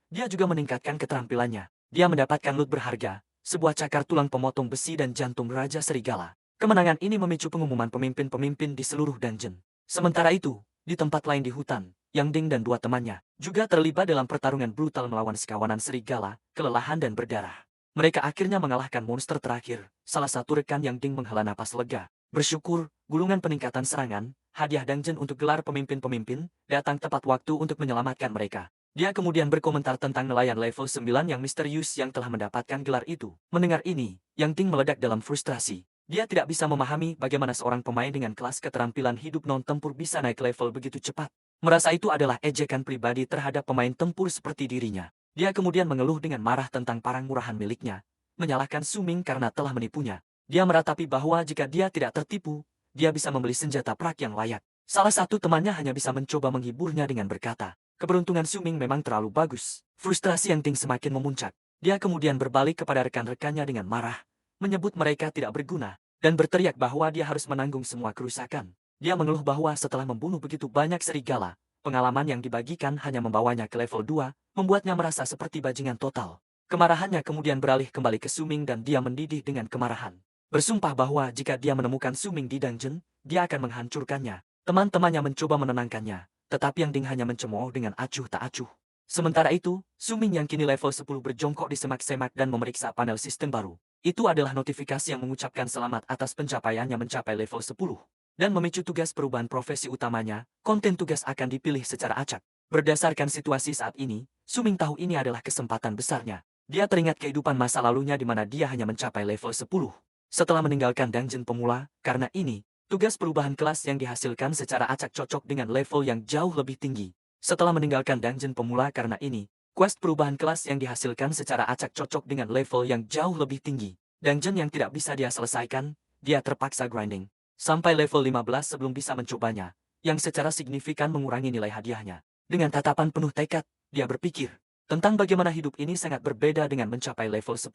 S1: Dia juga meningkatkan keterampilannya. Dia mendapatkan loot berharga, sebuah cakar tulang pemotong besi dan jantung Raja Serigala. Kemenangan ini memicu pengumuman pemimpin-pemimpin di seluruh dungeon. Sementara itu, di tempat lain di hutan, Yang Ding dan dua temannya juga terlibat dalam pertarungan brutal melawan sekawanan serigala, kelelahan dan berdarah. Mereka akhirnya mengalahkan monster terakhir. Salah satu rekan Yang Ding menghela napas lega. Bersyukur, gulungan peningkatan serangan, hadiah dungeon untuk gelar pemimpin-pemimpin, datang tepat waktu untuk menyelamatkan mereka. Dia kemudian berkomentar tentang nelayan level 9 yang misterius yang telah mendapatkan gelar itu. Mendengar ini, Yang Ding meledak dalam frustrasi. Dia tidak bisa memahami bagaimana seorang pemain dengan kelas keterampilan hidup non-tempur bisa naik level begitu cepat. Merasa itu adalah ejekan pribadi terhadap pemain tempur seperti dirinya. Dia kemudian mengeluh dengan marah tentang parang murahan miliknya, menyalahkan Suming karena telah menipunya. Dia meratapi bahwa jika dia tidak tertipu, dia bisa membeli senjata perak yang layak. Salah satu temannya hanya bisa mencoba menghiburnya dengan berkata, keberuntungan Suming memang terlalu bagus. Frustrasi Yang Ting semakin memuncak. Dia kemudian berbalik kepada rekan-rekannya dengan marah, menyebut mereka tidak berguna, dan berteriak bahwa dia harus menanggung semua kerusakan. Dia mengeluh bahwa setelah membunuh begitu banyak serigala, pengalaman yang dibagikan hanya membawanya ke level 2, membuatnya merasa seperti bajingan total. Kemarahannya kemudian beralih kembali ke Suming dan dia mendidih dengan kemarahan. Bersumpah bahwa jika dia menemukan Suming di dungeon, dia akan menghancurkannya. Teman-temannya mencoba menenangkannya, tetapi Yang Ding hanya mencemooh dengan acuh tak acuh. Sementara itu, Suming yang kini level 10 berjongkok di semak-semak dan memeriksa panel sistem baru. Itu adalah notifikasi yang mengucapkan selamat atas pencapaiannya mencapai level 10. Dan memicu tugas perubahan profesi utamanya, konten tugas akan dipilih secara acak. Berdasarkan situasi saat ini, Suming tahu ini adalah kesempatan besarnya. Dia teringat kehidupan masa lalunya di mana dia hanya mencapai level 10. Setelah meninggalkan dungeon pemula, karena ini, tugas perubahan kelas yang dihasilkan secara acak cocok dengan level yang jauh lebih tinggi. Setelah meninggalkan dungeon pemula karena ini, quest perubahan kelas yang dihasilkan secara acak cocok dengan level yang jauh lebih tinggi. Dungeon yang tidak bisa dia selesaikan, dia terpaksa grinding sampai level 15 sebelum bisa mencobanya, yang secara signifikan mengurangi nilai hadiahnya. Dengan tatapan penuh tekad, dia berpikir tentang bagaimana hidup ini sangat berbeda dengan mencapai level 10.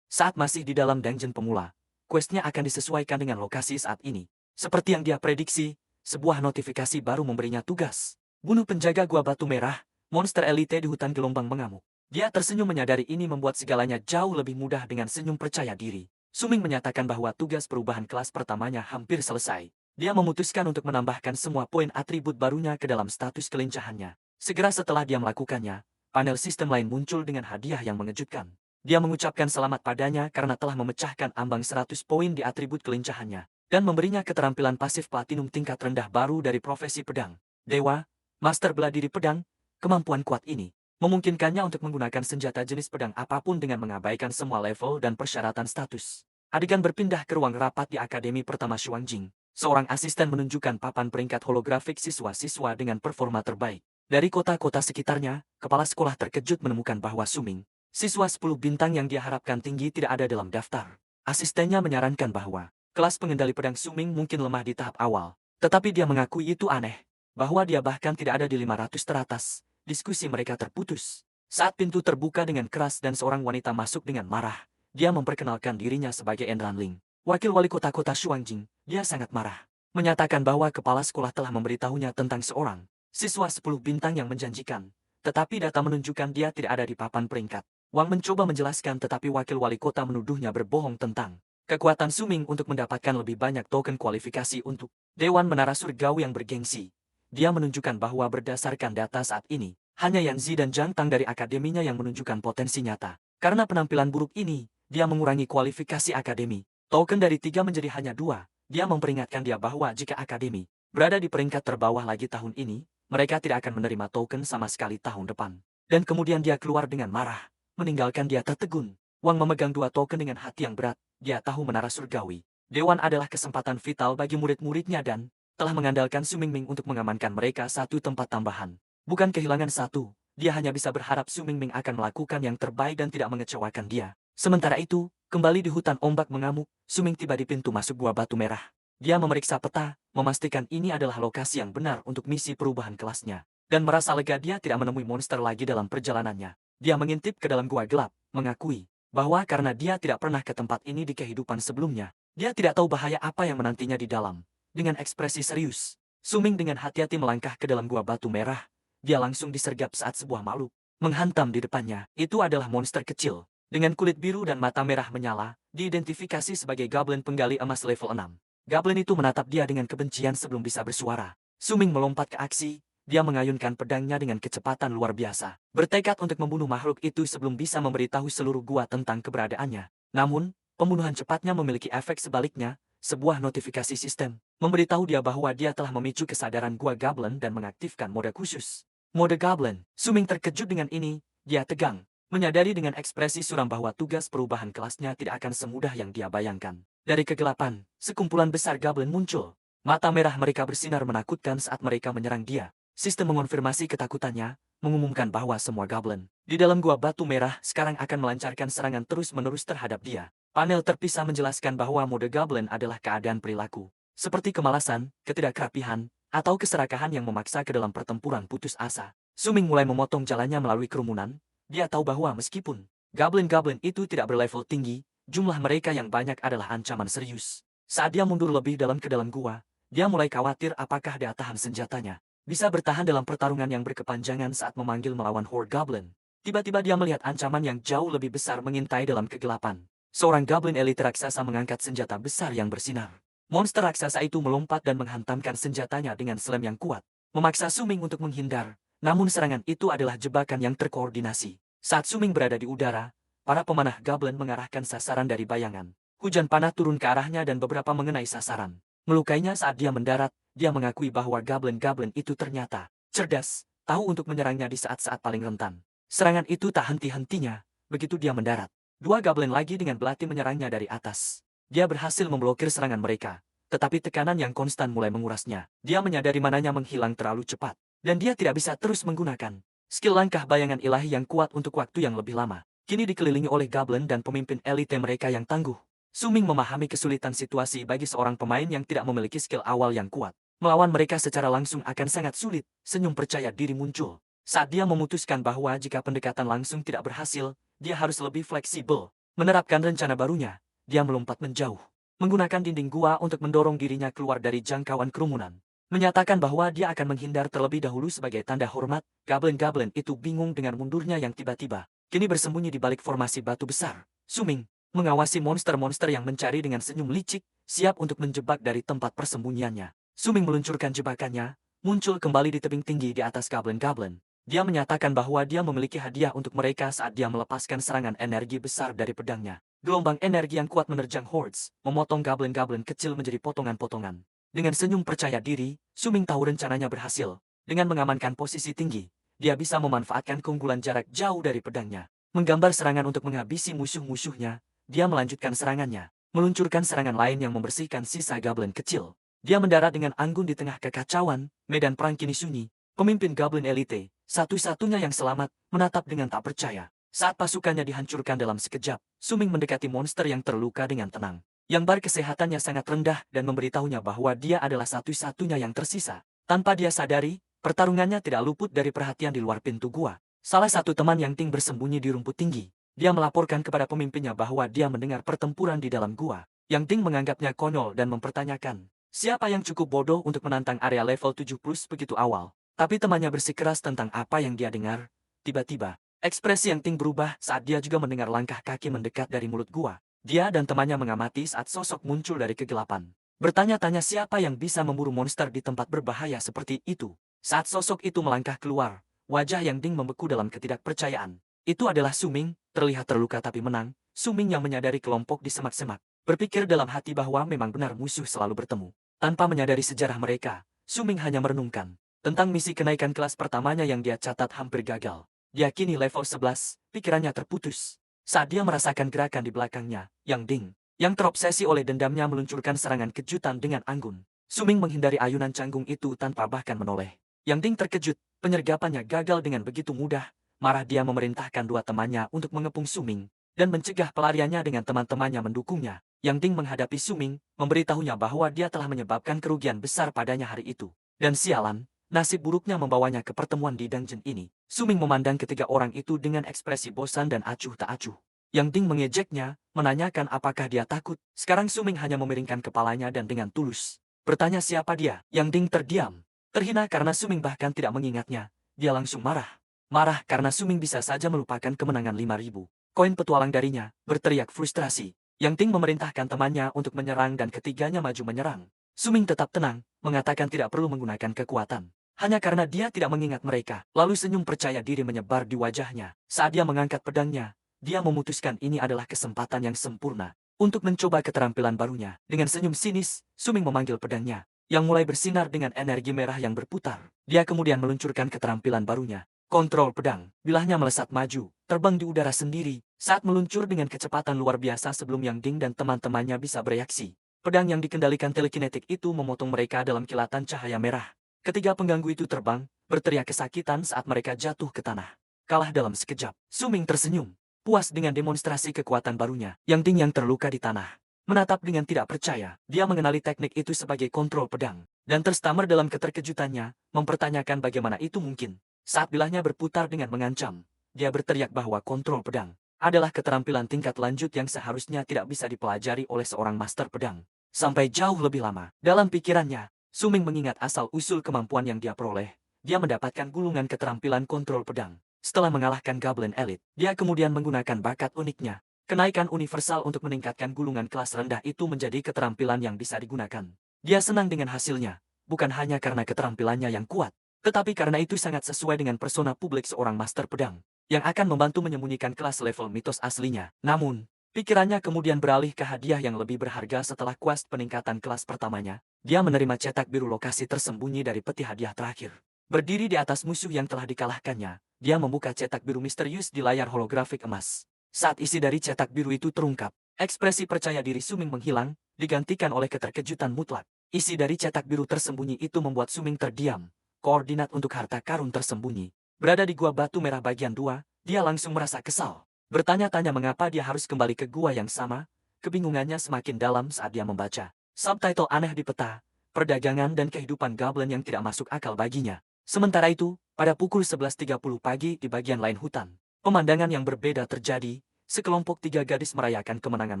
S1: Saat masih di dalam dungeon pemula, questnya akan disesuaikan dengan lokasi saat ini. Seperti yang dia prediksi, sebuah notifikasi baru memberinya tugas. Bunuh penjaga gua batu merah, monster elite di hutan gelombang mengamuk. Dia tersenyum menyadari ini membuat segalanya jauh lebih mudah dengan senyum percaya diri. Suming menyatakan bahwa tugas perubahan kelas pertamanya hampir selesai. Dia memutuskan untuk menambahkan semua poin atribut barunya ke dalam status kelincahannya. Segera setelah dia melakukannya, panel sistem lain muncul dengan hadiah yang mengejutkan. Dia mengucapkan selamat padanya karena telah memecahkan ambang 100 poin di atribut kelincahannya, dan memberinya keterampilan pasif platinum tingkat rendah baru dari profesi pedang. Dewa, Master Bela Diri Pedang, kemampuan kuat ini memungkinkannya untuk menggunakan senjata jenis pedang apapun dengan mengabaikan semua level dan persyaratan status. Adegan berpindah ke ruang rapat di Akademi Pertama Xuangjing. Seorang asisten menunjukkan papan peringkat holografik siswa-siswa dengan performa terbaik. Dari kota-kota sekitarnya, kepala sekolah terkejut menemukan bahwa Suming, siswa 10 bintang yang dia harapkan tinggi tidak ada dalam daftar. Asistennya menyarankan bahwa kelas pengendali pedang Suming mungkin lemah di tahap awal. Tetapi dia mengakui itu aneh. Bahwa dia bahkan tidak ada di 500 teratas. Diskusi mereka terputus. Saat pintu terbuka dengan keras dan seorang wanita masuk dengan marah, dia memperkenalkan dirinya sebagai Enran Ling, wakil wali kota Shuangjing. Dia sangat marah. Menyatakan bahwa kepala sekolah telah memberitahunya tentang seorang siswa 10 bintang yang menjanjikan. Tetapi data menunjukkan dia tidak ada di papan peringkat. Wang mencoba menjelaskan tetapi wakil wali kota menuduhnya berbohong tentang kekuatan Suming untuk mendapatkan lebih banyak token kualifikasi untuk Dewan Menara Surgawi yang bergengsi. Dia menunjukkan bahwa berdasarkan data saat ini, hanya Yan Zi dan Zhang Tang dari akademinya yang menunjukkan potensi nyata. Karena penampilan buruk ini, dia mengurangi kualifikasi akademi. Token dari 3 menjadi hanya 2. Dia memperingatkan dia bahwa jika akademi berada di peringkat terbawah lagi tahun ini, mereka tidak akan menerima token sama sekali tahun depan. Dan kemudian dia keluar dengan marah, meninggalkan dia tertegun. Wang memegang 2 token dengan hati yang berat. Dia tahu Menara Surgawi Dewan adalah kesempatan vital bagi murid-muridnya dan telah mengandalkan Su Mingming untuk mengamankan mereka satu tempat tambahan. Bukan kehilangan satu, dia hanya bisa berharap Su Mingming akan melakukan yang terbaik dan tidak mengecewakan dia. Sementara itu, kembali di hutan ombak mengamuk, Su Ming tiba di pintu masuk Gua Batu Merah. Dia memeriksa peta, memastikan ini adalah lokasi yang benar untuk misi perubahan kelasnya. Dan merasa lega dia tidak menemui monster lagi dalam perjalanannya. Dia mengintip ke dalam gua gelap, mengakui bahwa karena dia tidak pernah ke tempat ini di kehidupan sebelumnya, dia tidak tahu bahaya apa yang menantinya di dalam. Dengan ekspresi serius, Su Ming dengan hati-hati melangkah ke dalam Gua Batu Merah. Dia langsung disergap saat sebuah makhluk menghantam di depannya. Itu adalah monster kecil, dengan kulit biru dan mata merah menyala, diidentifikasi sebagai Goblin Penggali Emas level 6. Goblin itu menatap dia dengan kebencian sebelum bisa bersuara. Su Ming melompat ke aksi, dia mengayunkan pedangnya dengan kecepatan luar biasa, bertekad untuk membunuh makhluk itu sebelum bisa memberitahu seluruh gua tentang keberadaannya. Namun, pembunuhan cepatnya memiliki efek sebaliknya, sebuah notifikasi sistem memberitahu dia bahwa dia telah memicu kesadaran gua Goblin dan mengaktifkan mode khusus. Mode Goblin. Su Ming terkejut dengan ini, dia tegang, menyadari dengan ekspresi suram bahwa tugas perubahan kelasnya tidak akan semudah yang dia bayangkan. Dari kegelapan, sekumpulan besar Goblin muncul. Mata merah mereka bersinar menakutkan saat mereka menyerang dia. Sistem mengonfirmasi ketakutannya, mengumumkan bahwa semua Goblin di dalam Gua Batu Merah sekarang akan melancarkan serangan terus-menerus terhadap dia. Panel terpisah menjelaskan bahwa mode Goblin adalah keadaan perilaku, seperti kemalasan, ketidakrapihan, atau keserakahan yang memaksa ke dalam pertempuran putus asa. Su Ming mulai memotong jalannya melalui kerumunan. Dia tahu bahwa meskipun Goblin-Goblin itu tidak berlevel tinggi, jumlah mereka yang banyak adalah ancaman serius. Saat dia mundur lebih dalam ke dalam gua, dia mulai khawatir apakah daya tahan senjatanya bisa bertahan dalam pertarungan yang berkepanjangan saat memanggil melawan Horde Goblin. Tiba-tiba dia melihat ancaman yang jauh lebih besar mengintai dalam kegelapan. Seorang Goblin elit raksasa mengangkat senjata besar yang bersinar. Monster raksasa itu melompat dan menghantamkan senjatanya dengan slam yang kuat, memaksa Su Ming untuk menghindar. Namun serangan itu adalah jebakan yang terkoordinasi. Saat Su Ming berada di udara, para pemanah Goblin mengarahkan sasaran dari bayangan. Hujan panah turun ke arahnya dan beberapa mengenai sasaran, melukainya saat dia mendarat. Dia mengakui bahwa Goblin-Goblin itu ternyata cerdas, tahu untuk menyerangnya di saat-saat paling rentan. Serangan itu tak henti-hentinya, begitu dia mendarat. 2 Goblin lagi dengan belati menyerangnya dari atas. Dia berhasil memblokir serangan mereka, tetapi tekanan yang konstan mulai mengurasnya. Dia menyadari mananya menghilang terlalu cepat, dan dia tidak bisa terus menggunakan skill langkah bayangan ilahi yang kuat untuk waktu yang lebih lama. Kini dikelilingi oleh Goblin dan pemimpin elite mereka yang tangguh. Su Ming memahami kesulitan situasi bagi seorang pemain yang tidak memiliki skill awal yang kuat. Melawan mereka secara langsung akan sangat sulit. Senyum percaya diri muncul saat dia memutuskan bahwa jika pendekatan langsung tidak berhasil, dia harus lebih fleksibel. Menerapkan rencana barunya, dia melompat menjauh, menggunakan dinding gua untuk mendorong dirinya keluar dari jangkauan kerumunan. Menyatakan bahwa dia akan menghindar terlebih dahulu sebagai tanda hormat. Goblin-Goblin itu bingung dengan mundurnya yang tiba-tiba. Kini bersembunyi di balik formasi batu besar. Su Ming mengawasi monster-monster yang mencari dengan senyum licik, siap untuk menjebak dari tempat persembunyiannya. Su Ming meluncurkan jebakannya, muncul kembali di tebing tinggi di atas Goblin-Goblin. Dia menyatakan bahwa dia memiliki hadiah untuk mereka saat dia melepaskan serangan energi besar dari pedangnya. Gelombang energi yang kuat menerjang hordes, memotong Goblin-Goblin kecil menjadi potongan-potongan. Dengan senyum percaya diri, Su Ming tahu rencananya berhasil. Dengan mengamankan posisi tinggi, dia bisa memanfaatkan keunggulan jarak jauh dari pedangnya. Menggambar serangan untuk menghabisi musuh-musuhnya, dia melanjutkan serangannya, meluncurkan serangan lain yang membersihkan sisa Goblin kecil. Dia mendarat dengan anggun di tengah kekacauan, medan perang kini sunyi. Pemimpin Goblin Elite, satu-satunya yang selamat, menatap dengan tak percaya. Saat pasukannya dihancurkan dalam sekejap, Suming mendekati monster yang terluka dengan tenang. Yang bar kesehatannya sangat rendah dan memberitahunya bahwa dia adalah satu-satunya yang tersisa. Tanpa dia sadari, pertarungannya tidak luput dari perhatian di luar pintu gua. Salah satu teman Yang Ting bersembunyi di rumput tinggi. Dia melaporkan kepada pemimpinnya bahwa dia mendengar pertempuran di dalam gua. Yang Ting menganggapnya konyol dan mempertanyakan, siapa yang cukup bodoh untuk menantang area level 70 begitu awal. Tapi temannya bersikeras tentang apa yang dia dengar. Tiba-tiba, ekspresi Yang Ting berubah saat dia juga mendengar langkah kaki mendekat dari mulut gua. Dia dan temannya mengamati saat sosok muncul dari kegelapan. Bertanya-tanya siapa yang bisa memburu monster di tempat berbahaya seperti itu. Saat sosok itu melangkah keluar, wajah Yang Ting membeku dalam ketidakpercayaan. Itu adalah Suming, terlihat terluka tapi menang. Suming yang menyadari kelompok di semak-semak. Berpikir dalam hati bahwa memang benar musuh selalu bertemu. Tanpa menyadari sejarah mereka, Suming hanya merenungkan tentang misi kenaikan kelas pertamanya yang dia catat hampir gagal. Dia kini level 11, pikirannya terputus. Saat dia merasakan gerakan di belakangnya, Yang Ting, yang terobsesi oleh dendamnya meluncurkan serangan kejutan dengan anggun. Suming menghindari ayunan canggung itu tanpa bahkan menoleh. Yang Ting terkejut, penyergapannya gagal dengan begitu mudah. Marah dia memerintahkan dua temannya untuk mengepung Suming dan mencegah pelariannya dengan teman-temannya mendukungnya. Yang Ting menghadapi Suming, memberitahunya bahwa dia telah menyebabkan kerugian besar padanya hari itu. Dan sialan, nasib buruknya membawanya ke pertemuan di dungeon ini. Suming memandang ketiga orang itu dengan ekspresi bosan dan acuh tak acuh. Yang Ting mengejeknya, menanyakan apakah dia takut. Sekarang Suming hanya memiringkan kepalanya dan dengan tulus bertanya siapa dia. Yang Ting terdiam, terhina karena Suming bahkan tidak mengingatnya. Dia langsung marah. Marah karena Suming bisa saja melupakan kemenangan 5.000 koin petualang darinya, berteriak frustrasi. Yang Ting memerintahkan temannya untuk menyerang dan ketiganya maju menyerang. Suming tetap tenang, mengatakan tidak perlu menggunakan kekuatan. Hanya karena dia tidak mengingat mereka. Lalu senyum percaya diri menyebar di wajahnya. Saat dia mengangkat pedangnya, dia memutuskan ini adalah kesempatan yang sempurna untuk mencoba keterampilan barunya. Dengan senyum sinis, Suming memanggil pedangnya, yang mulai bersinar dengan energi merah yang berputar. Dia kemudian meluncurkan keterampilan barunya. Kontrol pedang, bilahnya melesat maju, terbang di udara sendiri, saat meluncur dengan kecepatan luar biasa sebelum Yang Ting dan teman-temannya bisa bereaksi. Pedang yang dikendalikan telekinetik itu memotong mereka dalam kilatan cahaya merah. Ketiga pengganggu itu terbang, berteriak kesakitan saat mereka jatuh ke tanah. Kalah dalam sekejap, Suming tersenyum, puas dengan demonstrasi kekuatan barunya. Yang Ting yang terluka di tanah menatap dengan tidak percaya. Dia mengenali teknik itu sebagai kontrol pedang, dan terstammer dalam keterkejutannya, mempertanyakan bagaimana itu mungkin. Saat bilahnya berputar dengan mengancam, dia berteriak bahwa kontrol pedang adalah keterampilan tingkat lanjut yang seharusnya tidak bisa dipelajari oleh seorang master pedang. Sampai jauh lebih lama, dalam pikirannya, Suming mengingat asal-usul kemampuan yang dia peroleh. Dia mendapatkan gulungan keterampilan kontrol pedang. Setelah mengalahkan Goblin Elite, dia kemudian menggunakan bakat uniknya. Kenaikan universal untuk meningkatkan gulungan kelas rendah itu menjadi keterampilan yang bisa digunakan. Dia senang dengan hasilnya, bukan hanya karena keterampilannya yang kuat, tetapi karena itu sangat sesuai dengan persona publik seorang master pedang, yang akan membantu menyembunyikan kelas level mitos aslinya. Namun, pikirannya kemudian beralih ke hadiah yang lebih berharga setelah quest peningkatan kelas pertamanya. Dia menerima cetak biru lokasi tersembunyi dari peti hadiah terakhir. Berdiri di atas musuh yang telah dikalahkannya, dia membuka cetak biru misterius di layar holografik emas. Saat isi dari cetak biru itu terungkap, ekspresi percaya diri Suming menghilang, digantikan oleh keterkejutan mutlak. Isi dari cetak biru tersembunyi itu membuat Suming terdiam. Koordinat untuk harta karun tersembunyi berada di gua batu merah bagian 2, dia langsung merasa kesal. Bertanya-tanya mengapa dia harus kembali ke gua yang sama, kebingungannya semakin dalam saat dia membaca subtitle aneh di peta, perdagangan dan kehidupan goblin yang tidak masuk akal baginya. Sementara itu, pada pukul 11.30 pagi di bagian lain hutan, pemandangan yang berbeda terjadi, sekelompok 3 gadis merayakan kemenangan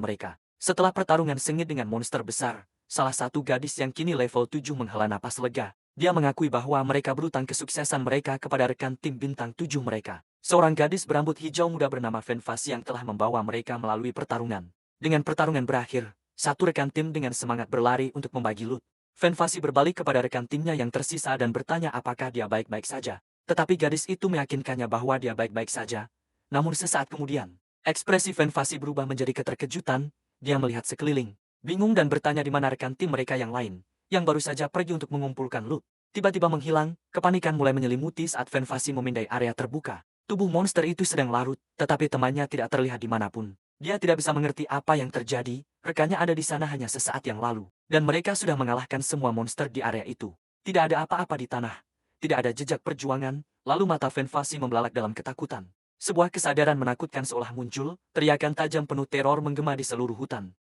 S1: mereka. Setelah pertarungan sengit dengan monster besar, salah satu gadis yang kini level 7 menghela napas lega. Dia mengakui bahwa mereka berutang kesuksesan mereka kepada rekan tim bintang 7 mereka. Seorang gadis berambut hijau muda bernama Fenfasi yang telah membawa mereka melalui pertarungan. Dengan pertarungan berakhir, satu rekan tim dengan semangat berlari untuk membagi loot. Fenfasi berbalik kepada rekan timnya yang tersisa dan bertanya apakah dia baik-baik saja. Tetapi gadis itu meyakinkannya bahwa dia baik-baik saja. Namun sesaat kemudian, ekspresi Fenfasi berubah menjadi keterkejutan. Dia melihat sekeliling, bingung dan bertanya di mana rekan tim mereka yang lain, yang baru saja pergi untuk mengumpulkan loot. Tiba-tiba menghilang, kepanikan mulai menyelimuti saat Fenfasi memindai area terbuka. Tubuh monster itu sedang larut, tetapi temannya tidak terlihat dimanapun. Dia tidak bisa mengerti apa yang terjadi, rekannya ada di sana hanya sesaat yang lalu, dan mereka sudah mengalahkan semua monster di area itu. Tidak ada apa-apa di tanah, tidak ada jejak perjuangan, lalu mata Fen Fasi membelalak dalam ketakutan. Sebuah kesadaran menakutkan seolah muncul, teriakan tajam penuh teror menggema di seluruh hutan.